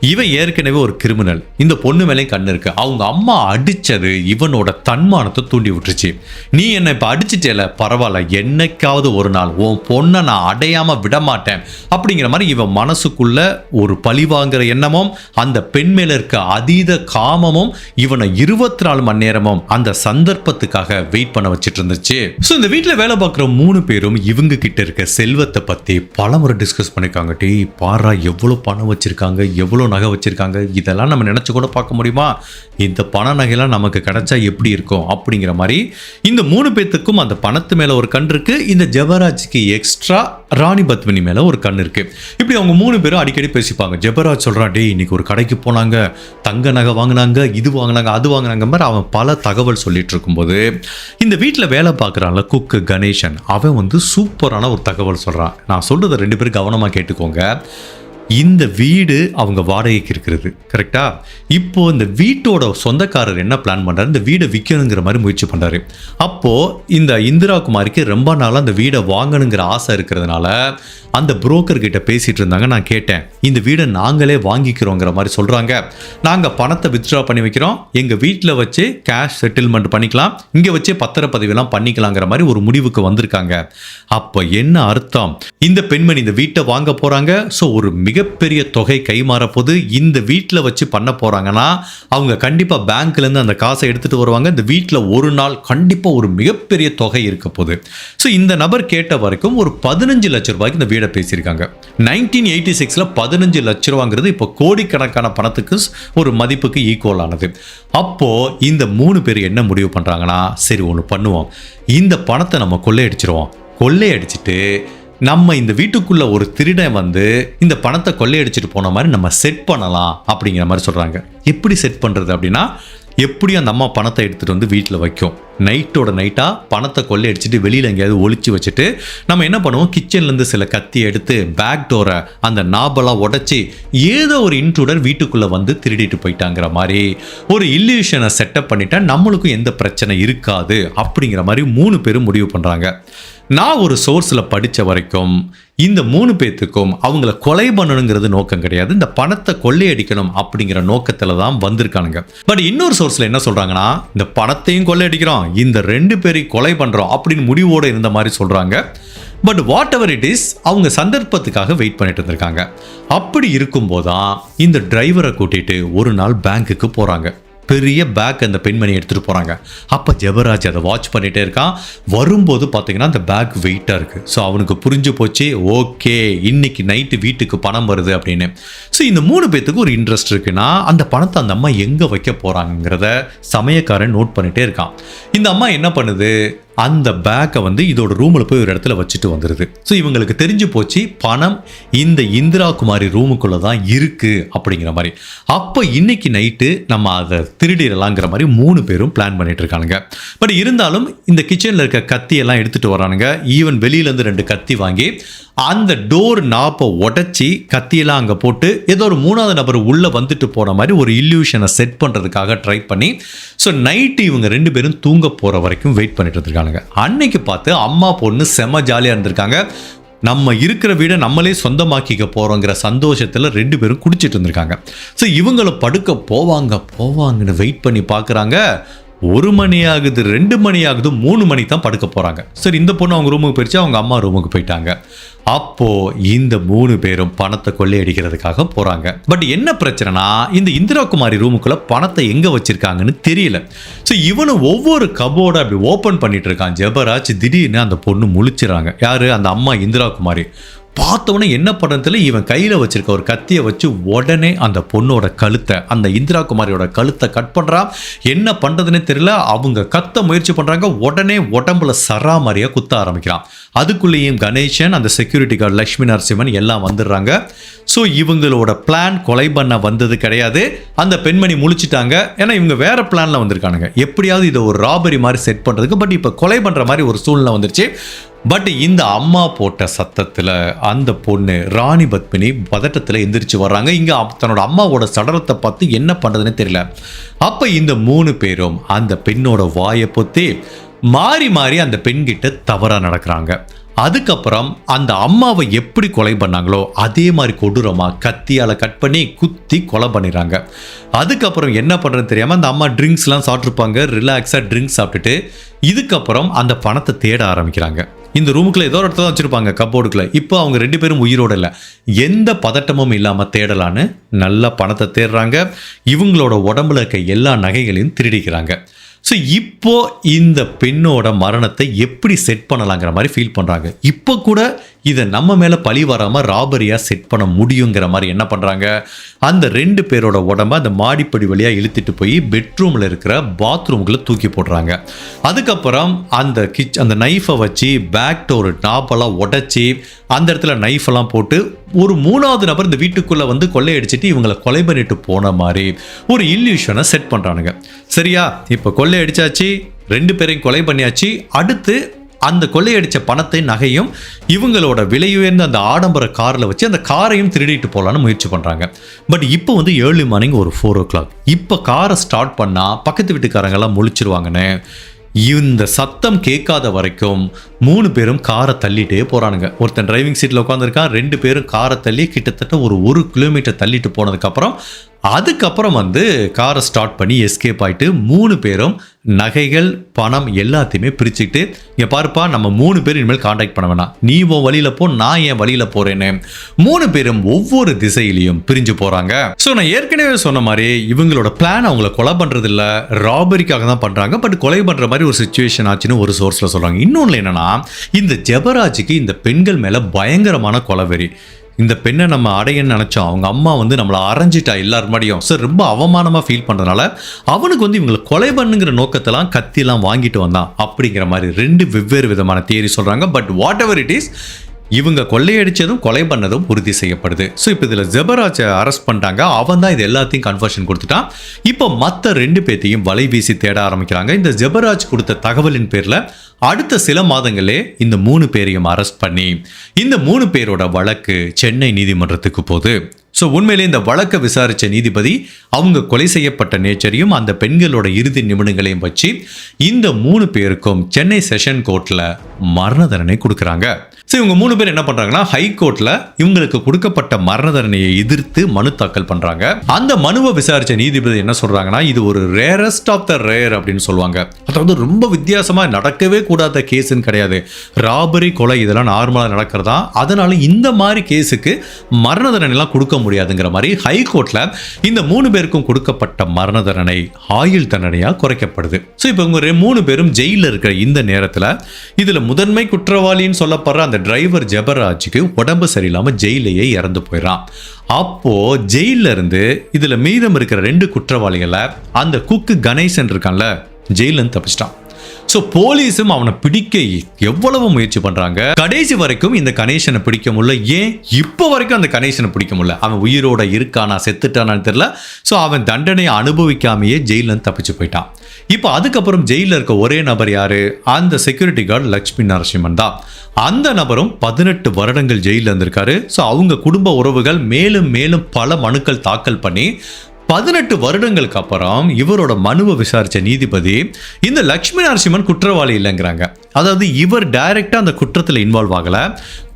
இவன் ஏற்கனவே ஒரு கிரிமினல், இந்த பொண்ணு மேலேயும் கண்ணு இருக்கு. அவங்க அம்மா அடிச்சது இவனோட தன்மானத்தை தூண்டி விட்டுருச்சு. நீ என்னை இப்போ அடிச்சிட்டேல, பரவாயில்ல, என்னைக்காவது ஒரு நாள் உன் பொண்ணை நான் அடையாம விட மாட்டேன் அப்படிங்கிற மாதிரி இவன் மனசுக்குள்ள ஒரு பழிவாங்கிற எண்ணமும் அந்த பெண் மேல இருக்க அதீத காமமும் இவனை 24 மணி நேரமும் அந்த சந்தர்ப்பத்துக்காக வெயிட் பண்ண வச்சுட்டு இருந்துச்சு. ஸோ இந்த வீட்டில் வேலை பார்க்குற 3 பேரும் இவங்க கிட்ட இருக்க செல்வத்தை பத்தி பலமுறை டிஸ்கஸ் பண்ணிருக்காங்க. டே பாரா, எவ்வளோ பணம் வச்சிருக்காங்க, எவ்வளோ நகை வச்சிருக்காங்க, இதெல்லாம் நம்ம நினைச்சு கூட பார்க்க முடியுமா, இந்த பண நகையெல்லாம் நமக்கு கிடைச்சா எப்படி இருக்கும் அப்படிங்கிற மாதிரி இந்த 3 பேத்துக்கும் அந்த பணத்து மேல ஒரு கண் இருக்கு. இந்த ஜெபராஜுக்கு எக்ஸ்ட்ரா ராணி பத்மினி மேல ஒரு கண் இருக்கு. இப்படி அவங்க 3 பேரும் அடிக்கடி பேசிப்பாங்க. ஜெபராஜ் சொல்றான், டே இன்னைக்கு ஒரு கடைக்கு போனாங்க, தங்க நகை வாங்கினாங்க, இது வாங்கினாங்க, அது வாங்கினாங்க மாதிரி அவன் பல தகவல் சொல்லிட்டு இருக்கும்போது இந்த வீட்டில் வேலை பார்க்குறான்ல குக்கு கணேசன், அவன் சூப்பரான ஒரு தகவல் சொல்றான். நான் சொல்றதை 2 பேரும் கவனமாக கேட்டுக்கோங்க. இந்த வீடு அவங்க வாடகைக்கு இருக்கிறது, கரெக்டா? இப்போ இந்த வீட்டோட சொந்தக்காரர் என்ன பிளான் பண்றாரு, இந்த வீடை விற்கணுங்கிற மாதிரி முயற்சி பண்றாரு. அப்போ இந்த இந்திரா குமாரிக்கு ரொம்ப நாளாக அந்த வீடை வாங்கணுங்கிற ஆசை இருக்கிறதுனால அந்த புரோக்கர் கிட்ட பேசிட்டு இருந்தாங்க. நான் கேட்டேன், இந்த வீடை நாங்களே வாங்கிக்கிறோங்கிற மாதிரி சொல்றாங்க. நாங்க பணத்தை வித்ட்ரா பண்ணி வைக்கிறோம், எங்க வீட்டில் வச்சு கேஷ் செட்டில்மெண்ட் பண்ணிக்கலாம், இங்க வச்சே பத்திரப்பதிவெல்லாம் பண்ணிக்கலாங்கிற மாதிரி ஒரு முடிவுக்கு வந்திருக்காங்க. அப்ப என்ன அர்த்தம், இந்த பெண்மணி இந்த வீட்டை வாங்க போறாங்க. ஸோ ஒரு மிக மிகப்பெரிய தொகை கைமாறப்போது. இந்த வீட்டில் வச்சு பண்ண போகிறாங்கன்னா அவங்க கண்டிப்பாக பேங்க்லேருந்து அந்த காசை எடுத்துகிட்டு வருவாங்க. இந்த வீட்டில் ஒரு நாள் கண்டிப்பாக ஒரு மிகப்பெரிய தொகை இருக்க போகுது. ஸோ இந்த நபர் கேட்ட வரைக்கும் ஒரு 15 லட்ச ரூபாய்க்கு இந்த வீடை பேசியிருக்காங்க. 1986 15 லட்ச ரூபாங்கிறது இப்போ கோடிக்கணக்கான பணத்துக்கு ஒரு மதிப்புக்கு ஈக்குவல் ஆனது. அப்போது இந்த 3 பேர் என்ன முடிவு பண்ணுறாங்கன்னா, சரி ஒன்று பண்ணுவோம், இந்த பணத்தை நம்ம கொள்ளையடிச்சிருவோம். கொள்ளையடிச்சிட்டு நம்ம இந்த வீட்டுக்குள்ள ஒரு திருடன் வந்து இந்த பணத்தை கொள்ளையடிச்சிட்டு போன மாதிரி நம்ம செட் பண்ணலாம் அப்படிங்கிற மாதிரி சொல்றாங்க. எப்படி செட் பண்றது அப்படின்னா, எப்படி அந்த அம்மா பணத்தை எடுத்துட்டு வந்து வீட்டில் வைக்கும். நைட்டோட நைட்டாக பணத்தை கொள்ளையடிச்சிட்டு வெளியில் எங்கேயாவது ஒளிச்சு வச்சுட்டு நம்ம என்ன பண்ணுவோம், கிச்சன்லேருந்து சில கத்தி எடுத்து பேக் டோரை அந்த நாபெல்லாம் உடச்சி ஏதோ ஒரு இன்ட்ரூடர் வீட்டுக்குள்ளே வந்து திருடிட்டு போயிட்டாங்கிற மாதிரி ஒரு இல்லூஷனை செட்டப் பண்ணிட்டா நம்மளுக்கும் எந்த பிரச்சனை இருக்காது அப்படிங்கிற மாதிரி 3 பேரும் முடிவு பண்ணுறாங்க. நான் ஒரு சோர்ஸில் படித்த வரைக்கும் இந்த 3 பேத்துக்கும் அவங்கள கொலை பண்ணணுங்கிறது நோக்கம் கிடையாது, இந்த பணத்தை கொள்ளையடிக்கணும் அப்படிங்கிற நோக்கத்தில் தான் வந்திருக்கானுங்க. பட் இன்னொரு சோர்ஸில் என்ன சொல்கிறாங்கன்னா, இந்த பணத்தையும் கொள்ளையடிக்கிறோம், இந்த 2 பேரையும் கொலை பண்ணுறோம் அப்படின்னு முடிவோடு இருந்த மாதிரி சொல்கிறாங்க. But what ever it is, அவங்க சந்தர்ப்பத்துக்காக வெயிட் பண்ணிட்டு இருந்திருக்காங்க. அப்படி இருக்கும்போது தான் இந்த டிரைவரை கூட்டிகிட்டு ஒரு நாள் பேங்க்குக்கு போகிறாங்க. பெரிய பேக் அந்த பெண்மணி எடுத்துகிட்டு போகிறாங்க. அப்போ ஜெபராஜ் அதை வாட்ச் பண்ணிகிட்டே இருக்கான். வரும்போது பார்த்தீங்கன்னா அந்த பேக் வெயிட்டாக இருக்குது. ஸோ அவனுக்கு புரிஞ்சு போச்சு, ஓகே இன்னைக்கு நைட்டு வீட்டுக்கு பணம் வருது அப்படின்னு. ஸோ இந்த 3 பேத்துக்கு ஒரு இன்ட்ரெஸ்ட் இருக்குன்னா அந்த பணத்தை அந்த அம்மா எங்கே வைக்க போகிறாங்கிறத சமயக்காரன் நோட் பண்ணிகிட்டே இருக்கான். இந்த அம்மா என்ன பண்ணுது, அந்த பேக்கை வந்து இதோட ரூமில் போய் ஒரு இடத்துல வச்சுட்டு வந்துடுது. ஸோ இவங்களுக்கு தெரிஞ்சு போச்சு பணம் இந்த இந்திரா குமாரி ரூமுக்குள்ளே தான் இருக்குது அப்படிங்கிற மாதிரி. அப்போ இன்னைக்கு நைட்டு நம்ம அதை திருடிடலாங்கிற மாதிரி 3 பேரும் பிளான் பண்ணிட்டு இருக்கானுங்க. பட் இருந்தாலும் இந்த கிச்சனில் இருக்க கத்தியெல்லாம் எடுத்துகிட்டு வரானுங்க. ஈவன் வெளியிலேருந்து 2 கத்தி வாங்கி அந்த டோர் நாப்பை உடச்சி கத்தியெல்லாம் அங்கே போட்டு ஏதோ ஒரு 3வது நபர் உள்ளே வந்துட்டு போன மாதிரி ஒரு இல்லூஷனை செட் பண்ணுறதுக்காக ட்ரை பண்ணி ஸோ நைட்டு இவங்க 2 பேரும் தூங்க போகிற வரைக்கும் வெயிட் பண்ணிட்டு இருக்காங்க. அன்னைக்கு பார்த்து அம்மா பொண்ணு செம்ம ஜாலியாக இருந்திருக்காங்க. நம்ம இருக்கிற வீடை நம்மளே சொந்தமாக்கிக்க போகிறோங்கிற சந்தோஷத்தில் 2 பேரும் குடிச்சிட்டு இருந்திருக்காங்க. ஸோ இவங்கள படுக்க போவாங்கன்னு வெயிட் பண்ணி பார்க்குறாங்க. 1 மணி ஆகுது, 2 மணி ஆகுது, 3 மணி தான் படுக்க போகிறாங்க. சரி இந்த பொண்ணு அவங்க ரூமுக்கு போயிடுச்சு, அவங்க அம்மா ரூமுக்கு போயிட்டாங்க. அப்போது இந்த 3 பேரும் பணத்தை கொள்ளையடிக்கிறதுக்காக போகிறாங்க. பட் என்ன பிரச்சனைனா, இந்த இந்திரா குமாரி ரூமுக்குள்ளே பணத்தை எங்கே வச்சுருக்காங்கன்னு தெரியல. ஸோ இவனும் ஒவ்வொரு கபோர்டை அப்படி ஓப்பன் பண்ணிட்டு இருக்கான் ஜெபராஜ். திடீர்னு அந்த பொண்ணு முழிச்சிடறாங்க. யார், அந்த அம்மா இந்திரா குமாரி. பார்த்தவொடனே என்ன பண்ணுறதுல இவன் கையில் வச்சிருக்க ஒரு கத்தியை வச்சு உடனே அந்த பொண்ணோட கழுத்தை, அந்த இந்திரா குமாரியோட கழுத்தை கட் பண்ணுறான். என்ன பண்ணுறதுன்னு தெரியல, அவங்க கத்த முயற்சி பண்ணுறாங்க. உடனே உடம்புல சராமரியாக குத்த ஆரம்பிக்கிறான். அதுக்குள்ளேயும் கணேசன், அந்த செக்யூரிட்டி கார்டு லட்சுமி நரசிம்மன் எல்லாம் வந்துடுறாங்க. ஸோ இவங்களோட பிளான் கொலை பண்ண வந்தது கிடையாது. அந்த பெண்மணி முழிச்சிட்டாங்க. ஏன்னா இவங்க வேற பிளானில் வந்திருக்கானுங்க, எப்படியாவது இதை ஒரு ராபரி மாதிரி செட் பண்ணுறதுக்கு. பட் இப்போ கொலை பண்ணுற மாதிரி ஒரு சூழ்நிலை வந்துருச்சு. பட் இந்த அம்மா போட்ட சத்தத்தில் அந்த பொண்ணு ராணி பத்மினி பதட்டத்தில் எந்திரிச்சு வர்றாங்க. இங்கே தன்னோட அம்மாவோட சடலத்தை பார்த்து என்ன பண்ணுறதுன்னு தெரியல. அப்போ இந்த 3 பேரும் அந்த பெண்ணோட வாயை பொத்தி மாறி மாறி அந்த பெண்கிட்ட தவறாக நடக்கிறாங்க. அதுக்கப்புறம் அந்த அம்மாவை எப்படி கொலை பண்ணாங்களோ அதே மாதிரி கொடூரமாக கத்தியால் கட் பண்ணி குத்தி கொலை பண்ணிடுறாங்க. அதுக்கப்புறம் என்ன பண்ணுறதுன்னு தெரியாமல் அந்த அம்மா ட்ரிங்க்ஸ்லாம் சாப்பிட்ருப்பாங்க. ரிலாக்ஸாக ட்ரிங்க்ஸ் சாப்பிட்டுட்டு இதுக்கப்புறம் அந்த பணத்தை தேட ஆரம்பிக்கிறாங்க. இந்த ரூமுக்குள்ள ஏதோ ஒரு இடத்துல தான் வச்சுருப்பாங்க, கப்போர்டுக்குள்ள. இப்போ அவங்க 2 பேரும் உயிரோடு இல்லை. எந்த பதட்டமும் இல்லாமல் தேடலான்னு நல்ல பணத்தை தேடுறாங்க. இவங்களோட உடம்புல இருக்க எல்லா நகைகளையும் திருடிக்கிறாங்க. ஸோ இப்போ இந்த பெண்ணோட மரணத்தை எப்படி செட் பண்ணலாங்கிற மாதிரி ஃபீல் பண்ணுறாங்க. இப்போ கூட இதை நம்ம மேலே பழி வராமல் ராபரியாக செட் பண்ண முடியுங்கிற மாதிரி என்ன பண்ணுறாங்க, அந்த 2 பேரோட உடம்பை அந்த மாடிப்படி வழியாக இழுத்துட்டு போய் பெட்ரூமில் இருக்கிற பாத்ரூமுக்குள்ளே தூக்கி போடுறாங்க. அதுக்கப்புறம் அந்த நைஃபை வச்சு பேக் டோர் நாப்பெல்லாம் உடச்சி அந்த இடத்துல நைஃபெல்லாம் போட்டு ஒரு 3வது நபர் இந்த வீட்டுக்குள்ளே வந்து கொள்ளையடிச்சிட்டு இவங்களை கொலை பண்ணிட்டு போன மாதிரி ஒரு இல்லூஷனை செட் பண்ணுறானுங்க. சரியா, இப்போ கொள்ளையடிச்சாச்சு, 2 பேரையும் கொலை பண்ணியாச்சு. அடுத்து அந்த கொள்ளையடிச்ச பணத்தை நகையும் இவங்களோட விலையுயர்ந்த அந்த ஆடம்பர காரில் வச்சு அந்த காரையும் திருடிட்டு போகலான்னு முயற்சி பண்ணுறாங்க. பட் இப்போ வந்து ஏர்லி மார்னிங் ஒரு 4 o'clock. இப்போ காரை ஸ்டார்ட் பண்ணால் பக்கத்து வீட்டுக்காரங்கெல்லாம் முழிச்சிருவாங்கன்னு இந்த சத்தம் கேட்காத வரைக்கும் 3 பேரும் காரை தள்ளிட்டே போகிறானுங்க. ஒருத்தன் டிரைவிங் சீட்டில் உட்காந்துருக்கான். 2 பேரும் காரை தள்ளி கிட்டத்தட்ட ஒரு 1 கிலோமீட்டர் தள்ளிட்டு போனதுக்கப்புறம் அதுக்கப்புறம் வந்து காரை ஸ்டார்ட் பண்ணி எஸ்கேப் ஆயிட்டு 3 பேரும் நகைகள் பணம் எல்லாத்தையுமே பிரிச்சுட்டு, இங்க பாருப்பா நம்ம 3 பேரும் இனிமேல் கான்டாக்ட் பண்ண வேணாம், நீ உன் வழியில போ, நான் என் வழியில போறேன்னு 3 பேரும் ஒவ்வொரு திசையிலையும் பிரிஞ்சு போறாங்க. ஸோ நான் ஏற்கனவே சொன்ன மாதிரி இவங்களோட பிளான் அவங்கள கொலை பண்றது இல்ல, ராபரிக்காக தான் பண்றாங்க. பட் கொலை பண்ற மாதிரி ஒரு சிச்சுவேஷன் ஆச்சுன்னு ஒரு சோர்ஸ்ல சொல்றாங்க. இன்னொன்னு என்னன்னா, இந்த ஜெபராஜுக்கு இந்த பெண்கள் மேல பயங்கரமான கொலவெறி. இந்த பெண்ணை நம்ம அடையன்னு நினச்சோம், அவங்க அம்மா வந்து நம்மளை அரைஞ்சிட்டா எல்லாரும் முன்னாடியும். ஸோ ரொம்ப அவமானமாக ஃபீல் பண்ணுறதுனால அவனுக்கு வந்து இவங்களை கொலை பண்ணுங்கிற நோக்கத்தெல்லாம் கத்தியெல்லாம் வாங்கிட்டு வந்தான் அப்படிங்கிற மாதிரி 2 வெவ்வேறு விதமான தியரி சொல்கிறாங்க. But what ever it is, இவங்க கொள்ளையடிச்சதும் கொலை பண்ணதும் உறுதி செய்யப்படுது. ஸோ இப்போ இதில் ஜெபராஜை அரெஸ்ட் பண்ணிட்டாங்க. அவன் தான் இது எல்லாத்தையும் கன்ஃபர்ஷன் கொடுத்துட்டான். இப்போ மற்ற 2 பேர்த்தையும் வலை வீசி தேட ஆரம்பிக்கிறாங்க. இந்த ஜெபராஜ் கொடுத்த தகவலின் பேரில் அடுத்த சில மாதங்களே இந்த 3 பேரையும் அரெஸ்ட் பண்ணி இந்த 3 பேரோட வழக்கு சென்னை நீதிமன்றத்துக்கு போகுது. ஸோ உண்மையிலே இந்த வழக்கை விசாரித்த நீதிபதி அவங்க கொலை செய்யப்பட்ட நேச்சரையும் அந்த பெண்களோட இறுதி நிமிடங்களையும் வச்சு இந்த 3 பேருக்கும் சென்னை செஷன் கோர்ட்டில் மரண தண்டனை கொடுக்குறாங்க. ஸோ இவங்க 3 பேர் என்ன பண்ணுறாங்கன்னா, ஹைகோர்ட்டில் இவங்களுக்கு கொடுக்கப்பட்ட மரண தண்டனையை எதிர்த்து மனு தாக்கல் பண்ணுறாங்க. அந்த மனுவை விசாரித்த நீதிபதி என்ன சொல்கிறாங்கன்னா, இது ஒரு ரேரஸ்ட் ஆஃப் த ரேர் அப்படின்னு சொல்லுவாங்க. அதாவது ரொம்ப வித்தியாசமாக நடக்கவே கூடாத கேஸுன்னு கிடையாது. ராபரி கொலை இதெல்லாம் நார்மலாக நடக்கிறதா, அதனால இந்த மாதிரி கேஸுக்கு மரண தண்டனைலாம் கொடுக்க முடியாதுங்கிற மாதிரி ஹைகோர்ட்டில் இந்த 3 பேருக்கும் கொடுக்கப்பட்ட மரண தண்டனை ஆயுள் தண்டனையாக குறைக்கப்படுது. ஸோ இப்போ இவங்க 3 பேரும் ஜெயிலில் இருக்கிற இந்த நேரத்தில் இதில் முதன்மை குற்றவாளின்னு சொல்லப்படுற அந்த டிரைவர் ஜெபராஜுக்கு உடம்பு சரியில்லாம ஜெயிலையே இறந்து போயிடறான். அப்போ ஜெயில இருந்து இதுல மீதம் இருக்கிற 2 குற்றவாளிகளை அந்த குக்கு கணேசன் இருக்கான்ல, ஜெயில இருந்து தப்பிச்சிட்டான். ஸோ போலீஸும் அவனை பிடிக்க எவ்வளவு முயற்சி பண்றாங்க. கடைசி வரைக்கும் இந்த கணேசனை பிடிக்க முடியல. ஏன் இப்போ வரைக்கும் அந்த கணேசனை பிடிக்க முடியல? அவன் உயிரோட இருக்கானா செத்துட்டானான்னு தெரியல. ஸோ அவன் தண்டனையை அனுபவிக்காமையே ஜெயில இருந்து தப்பிச்சு போயிட்டான். இப்போ அதுக்கப்புறம் ஜெயிலில் இருக்க ஒரே நபர் யாரு? அந்த செக்யூரிட்டி கார்டு லட்சுமி நரசிம்மன் தான். அந்த நபரும் 18 வருடங்கள் ஜெயிலில் இருந்திருக்காரு. ஸோ அவங்க குடும்ப உறவுகள் மேலும் மேலும் பல மனுக்கள் தாக்கல் பண்ணி 18 வருடங்களுக்கு அப்புறம் இவரோட மனுவை விசாரிச்ச நீதிபதி இந்த லட்சுமி நரசிம்மன் குற்றவாளி இல்லைங்கிறாங்க. அதாவது இவர் டைரக்டா அந்த குற்றத்தில் இன்வால்வ் ஆகல.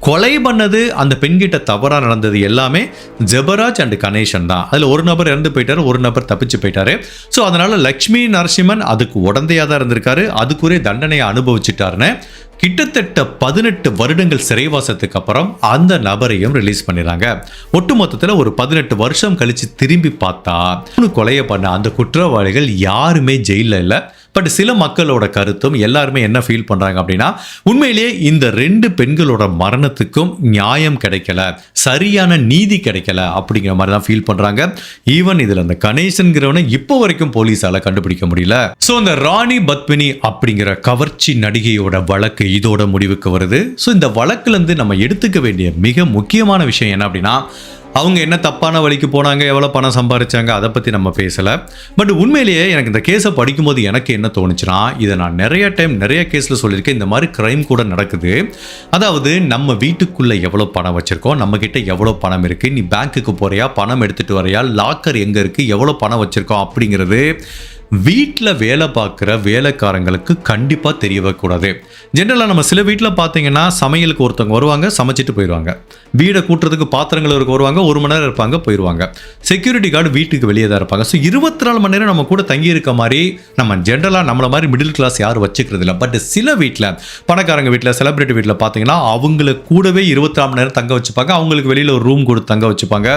கொலை பண்ணது அந்த பெண்கிட்ட தவறா நடந்தது எல்லாமே ஜெபராஜ் அண்ட் கணேசன் தான். அதுல ஒரு நபர் இறந்து போயிட்டாரு, ஒரு நபர் தப்பிச்சு போயிட்டாரு. ஸோ அதனால லட்சுமி நரசிம்மன் அதுக்கு உடந்தையா தான் இருந்திருக்காரு, அதுக்குரிய தண்டனையை அனுபவிச்சுட்டாருன்னு கிட்டத்தட்ட 18 வருடங்கள் சிறைவாசத்துக்கு அப்புறம் அந்த நபரையும் ரிலீஸ் பண்ணிடுறாங்க. ஒட்டு மொத்தத்தில் ஒரு 18 வருஷம் கழிச்சு திரும்பி பார்த்தா கொலையை பண்ண அந்த குற்றவாளிகள் யாருமே ஜெயிலில் இல்லை. பட் சில மக்களோட கருத்தும் எல்லாருமே என்ன ஃபீல் பண்றாங்க அப்படின்னா, உண்மையிலேயே இந்த 2 பெண்களோட மரணத்துக்கும் நியாயம் கிடைக்கல, சரியான நீதி கிடைக்கல அப்படிங்கிற மாதிரி தான் ஃபீல் பண்றாங்க. ஈவன் இதுல அந்த கணேசன்கிறவனை இப்போ வரைக்கும் போலீஸால கண்டுபிடிக்க முடியல. ஸோ இந்த ராணி பத்மினி அப்படிங்கிற கவர்ச்சி நடிகையோட வழக்கு இதோட முடிவுக்கு வருது. ஸோ இந்த வழக்குல இருந்து நம்ம எடுத்துக்க வேண்டிய மிக முக்கியமான விஷயம் என்ன அப்படின்னா, அவங்க என்ன தப்பான வழிக்கு போனாங்க, எவ்வளோ பணம் சம்பாதிச்சாங்க, அதை பற்றி நம்ம பேசலை. பட் உண்மையிலேயே எனக்கு இந்த கேஸை படிக்கும்போது எனக்கு என்ன தோணுச்சுன்னா, இதை நான் நிறைய டைம் நிறைய கேஸில் சொல்லியிருக்கேன், இந்த மாதிரி க்ரைம் கூட நடக்குது. அதாவது நம்ம வீட்டுக்குள்ளே எவ்வளோ பணம் வச்சுருக்கோம், நம்மக்கிட்ட எவ்வளோ பணம் இருக்குது, நீ பேங்க்குக்கு போகிறியா, பணம் எடுத்துகிட்டு வரையா, லாக்கர் எங்கே இருக்குது, எவ்வளோ பணம் வச்சுருக்கோம் அப்படிங்கிறது வீட்டில் வேலை பார்க்குற வேலைக்காரங்களுக்கு கண்டிப்பாக தெரியக்கூடாது. ஜென்ரலாக நம்ம சில வீட்டில் பார்த்தீங்கன்னா சமையலுக்கு ஒருத்தவங்க வருவாங்க, சமைச்சிட்டு போயிடுவாங்க. வீடை கூட்டுறதுக்கு பாத்திரங்கள் வருவாங்க, 1 மணி நேரம் இருப்பாங்க, போயிடுவாங்க. செக்யூரிட்டி கார்டு வீட்டுக்கு வெளியே தான் இருப்பாங்க. ஸோ 24 மணி நேரம் நம்ம கூட தங்கி இருக்க மாதிரி நம்ம ஜென்ரலாக நம்மள மாதிரி மிடில் கிளாஸ் யாரும் வச்சுக்கிறது இல்லை. பட் சில வீட்டில், பணக்காரங்க வீட்டில், செலிபிரிட்டி வீட்டில் பார்த்தீங்கன்னா அவங்களுக்கு கூடவே 24 மணி நேரம் தங்க வச்சுப்பாங்க, அவங்களுக்கு வெளியில் ஒரு ரூம் கொடுத்து தங்க வச்சுப்பாங்க.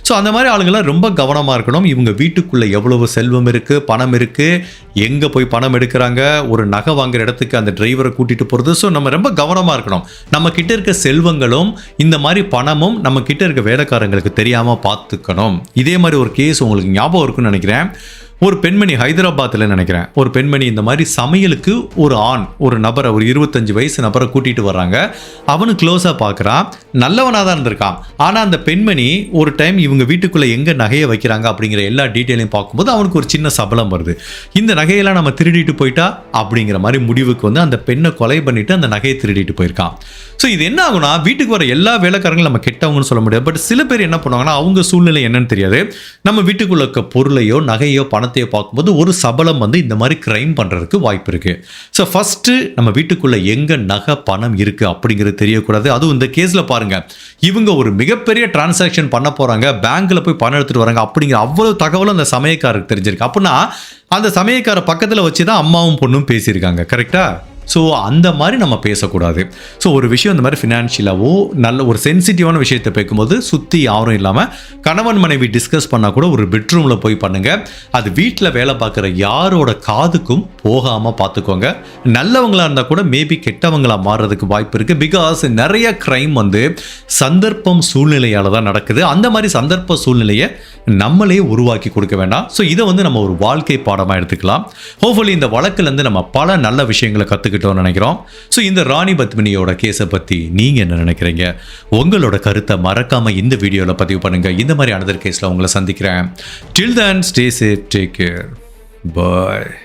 ஸோ அந்த மாதிரி ஆளுங்களாம் ரொம்ப கவனமாக இருக்கணும். இவங்க வீட்டுக்குள்ளே எவ்வளவு செல்வம் இருக்குது, பணம் இருக்குது, எங்கே போய் பணம் எடுக்கிறாங்க, ஒரு நகை வாங்குற இடத்துக்கு அந்த டிரைவரை கூட்டிட்டு போகிறது. ஸோ நம்ம ரொம்ப கவனமாக இருக்கணும். நம்ம கிட்ட இருக்க செல்வங்களும் இந்த மாதிரி பணமும் நம்ம கிட்ட இருக்க வேலைக்காரங்களுக்கு தெரியாமல் பார்த்துக்கணும். இதே மாதிரி ஒரு கேஸ் உங்களுக்கு ஞாபகம் இருக்குன்னு நினைக்கிறேன். ஒரு பெண்மணி ஹைதராபாத்தில் நினைக்கிறேன், ஒரு பெண்மணி இந்த மாதிரி சமையலுக்கு ஒரு நபரை, ஒரு 25 வயசு நபரை கூட்டிட்டு வர்றாங்க. அவனு க்ளோஸாக பார்க்குறான், நல்லவனாக தான் இருந்திருக்கான். ஆனால் அந்த பெண்மணி ஒரு டைம் இவங்க வீட்டுக்குள்ளே எங்கே நகையை வைக்கிறாங்க அப்படிங்கிற எல்லா டீட்டெயிலையும் பார்க்கும்போது அவனுக்கு ஒரு சின்ன சபலம் வருது. இந்த நகையெல்லாம் நம்ம திருடிட்டு போயிட்டா அப்படிங்கிற மாதிரி முடிவுக்கு வந்து அந்த பெண்ணை கொலை பண்ணிட்டு அந்த நகையை திருடிட்டு போயிருக்கான். ஸோ இது என்ன ஆகுனா, வீட்டுக்கு வர எல்லா வேலைக்காரங்களும் நம்ம கெட்டவங்கன்னு சொல்ல முடியாது. பட் சில பேர் என்ன பண்ணுவாங்கன்னா, அவங்க சூழ்நிலை என்னன்னு தெரியாது, நம்ம வீட்டுக்குள்ள இருக்க பொருளையோ நகையோ பணம் பணத்தையோ பார்க்கும்போது ஒரு சபலம் வந்து இந்த மாதிரி கிரைம் பண்ணுறதுக்கு வாய்ப்பு இருக்குது. ஸோ ஃபஸ்ட்டு நம்ம வீட்டுக்குள்ளே எங்கே நகை பணம் இருக்குது அப்படிங்கிறது தெரியக்கூடாது. அதுவும் இந்த கேஸில் பாருங்கள், இவங்க ஒரு மிகப்பெரிய டிரான்சாக்ஷன் பண்ண போகிறாங்க, பேங்க்கில் போய் பணம் எடுத்துகிட்டு வராங்க அப்படிங்கிற அவ்வளோ தகவலும் அந்த சமயக்காரருக்கு தெரிஞ்சிருக்கு. அப்படின்னா அந்த சமயக்கார பக்கத்தில் வச்சு தான் அம்மாவும் பொண்ணும் பேசியிருக்காங்க. கரெக்டாக? ஸோ அந்த மாதிரி நம்ம பேசக்கூடாது. ஸோ ஒரு விஷயம் இந்த மாதிரி ஃபினான்ஷியலாவோ நல்ல ஒரு சென்சிட்டிவான விஷயத்தை பேசும்போது சுற்றி யாரும் இல்லாமல் கணவன் மனைவி டிஸ்கஸ் பண்ணால் கூட ஒரு பெட்ரூமில் போய் பண்ணுங்கள். அது வீட்டில் வேலை பார்க்குற யாரோட காதுக்கும் போகாமல் பார்த்துக்கோங்க. நல்லவங்களாக இருந்தால் கூட மேபி கெட்டவங்களாக மாறுறதுக்கு வாய்ப்பு இருக்குது. பிகாஸ் நிறைய க்ரைம் வந்து சந்தர்ப்பம் சூழ்நிலையால் தான் நடக்குது. அந்த மாதிரி சந்தர்ப்ப சூழ்நிலையை நம்மளே உருவாக்கி கொடுக்க வேண்டாம். ஸோ இதை வந்து நம்ம ஒரு வாழ்க்கை பாடமாக எடுத்துக்கலாம். ஹோப்ஃபுல்லி இந்த வழக்குலேருந்து நம்ம பல நல்ல விஷயங்களை கற்றுக்கிட்டோம்னு நினைக்கிறோம். ஸோ இந்த ராணி பத்மினியோட கேஸை பற்றி நீங்கள் என்ன நினைக்கிறீங்க? உங்களோட கருத்தை மறக்காமல் இந்த வீடியோவில் பதிவு பண்ணுங்கள். இந்த மாதிரி அனதர் கேஸில் உங்களை சந்திக்கிறேன். Till then, stay safe, take care, bye.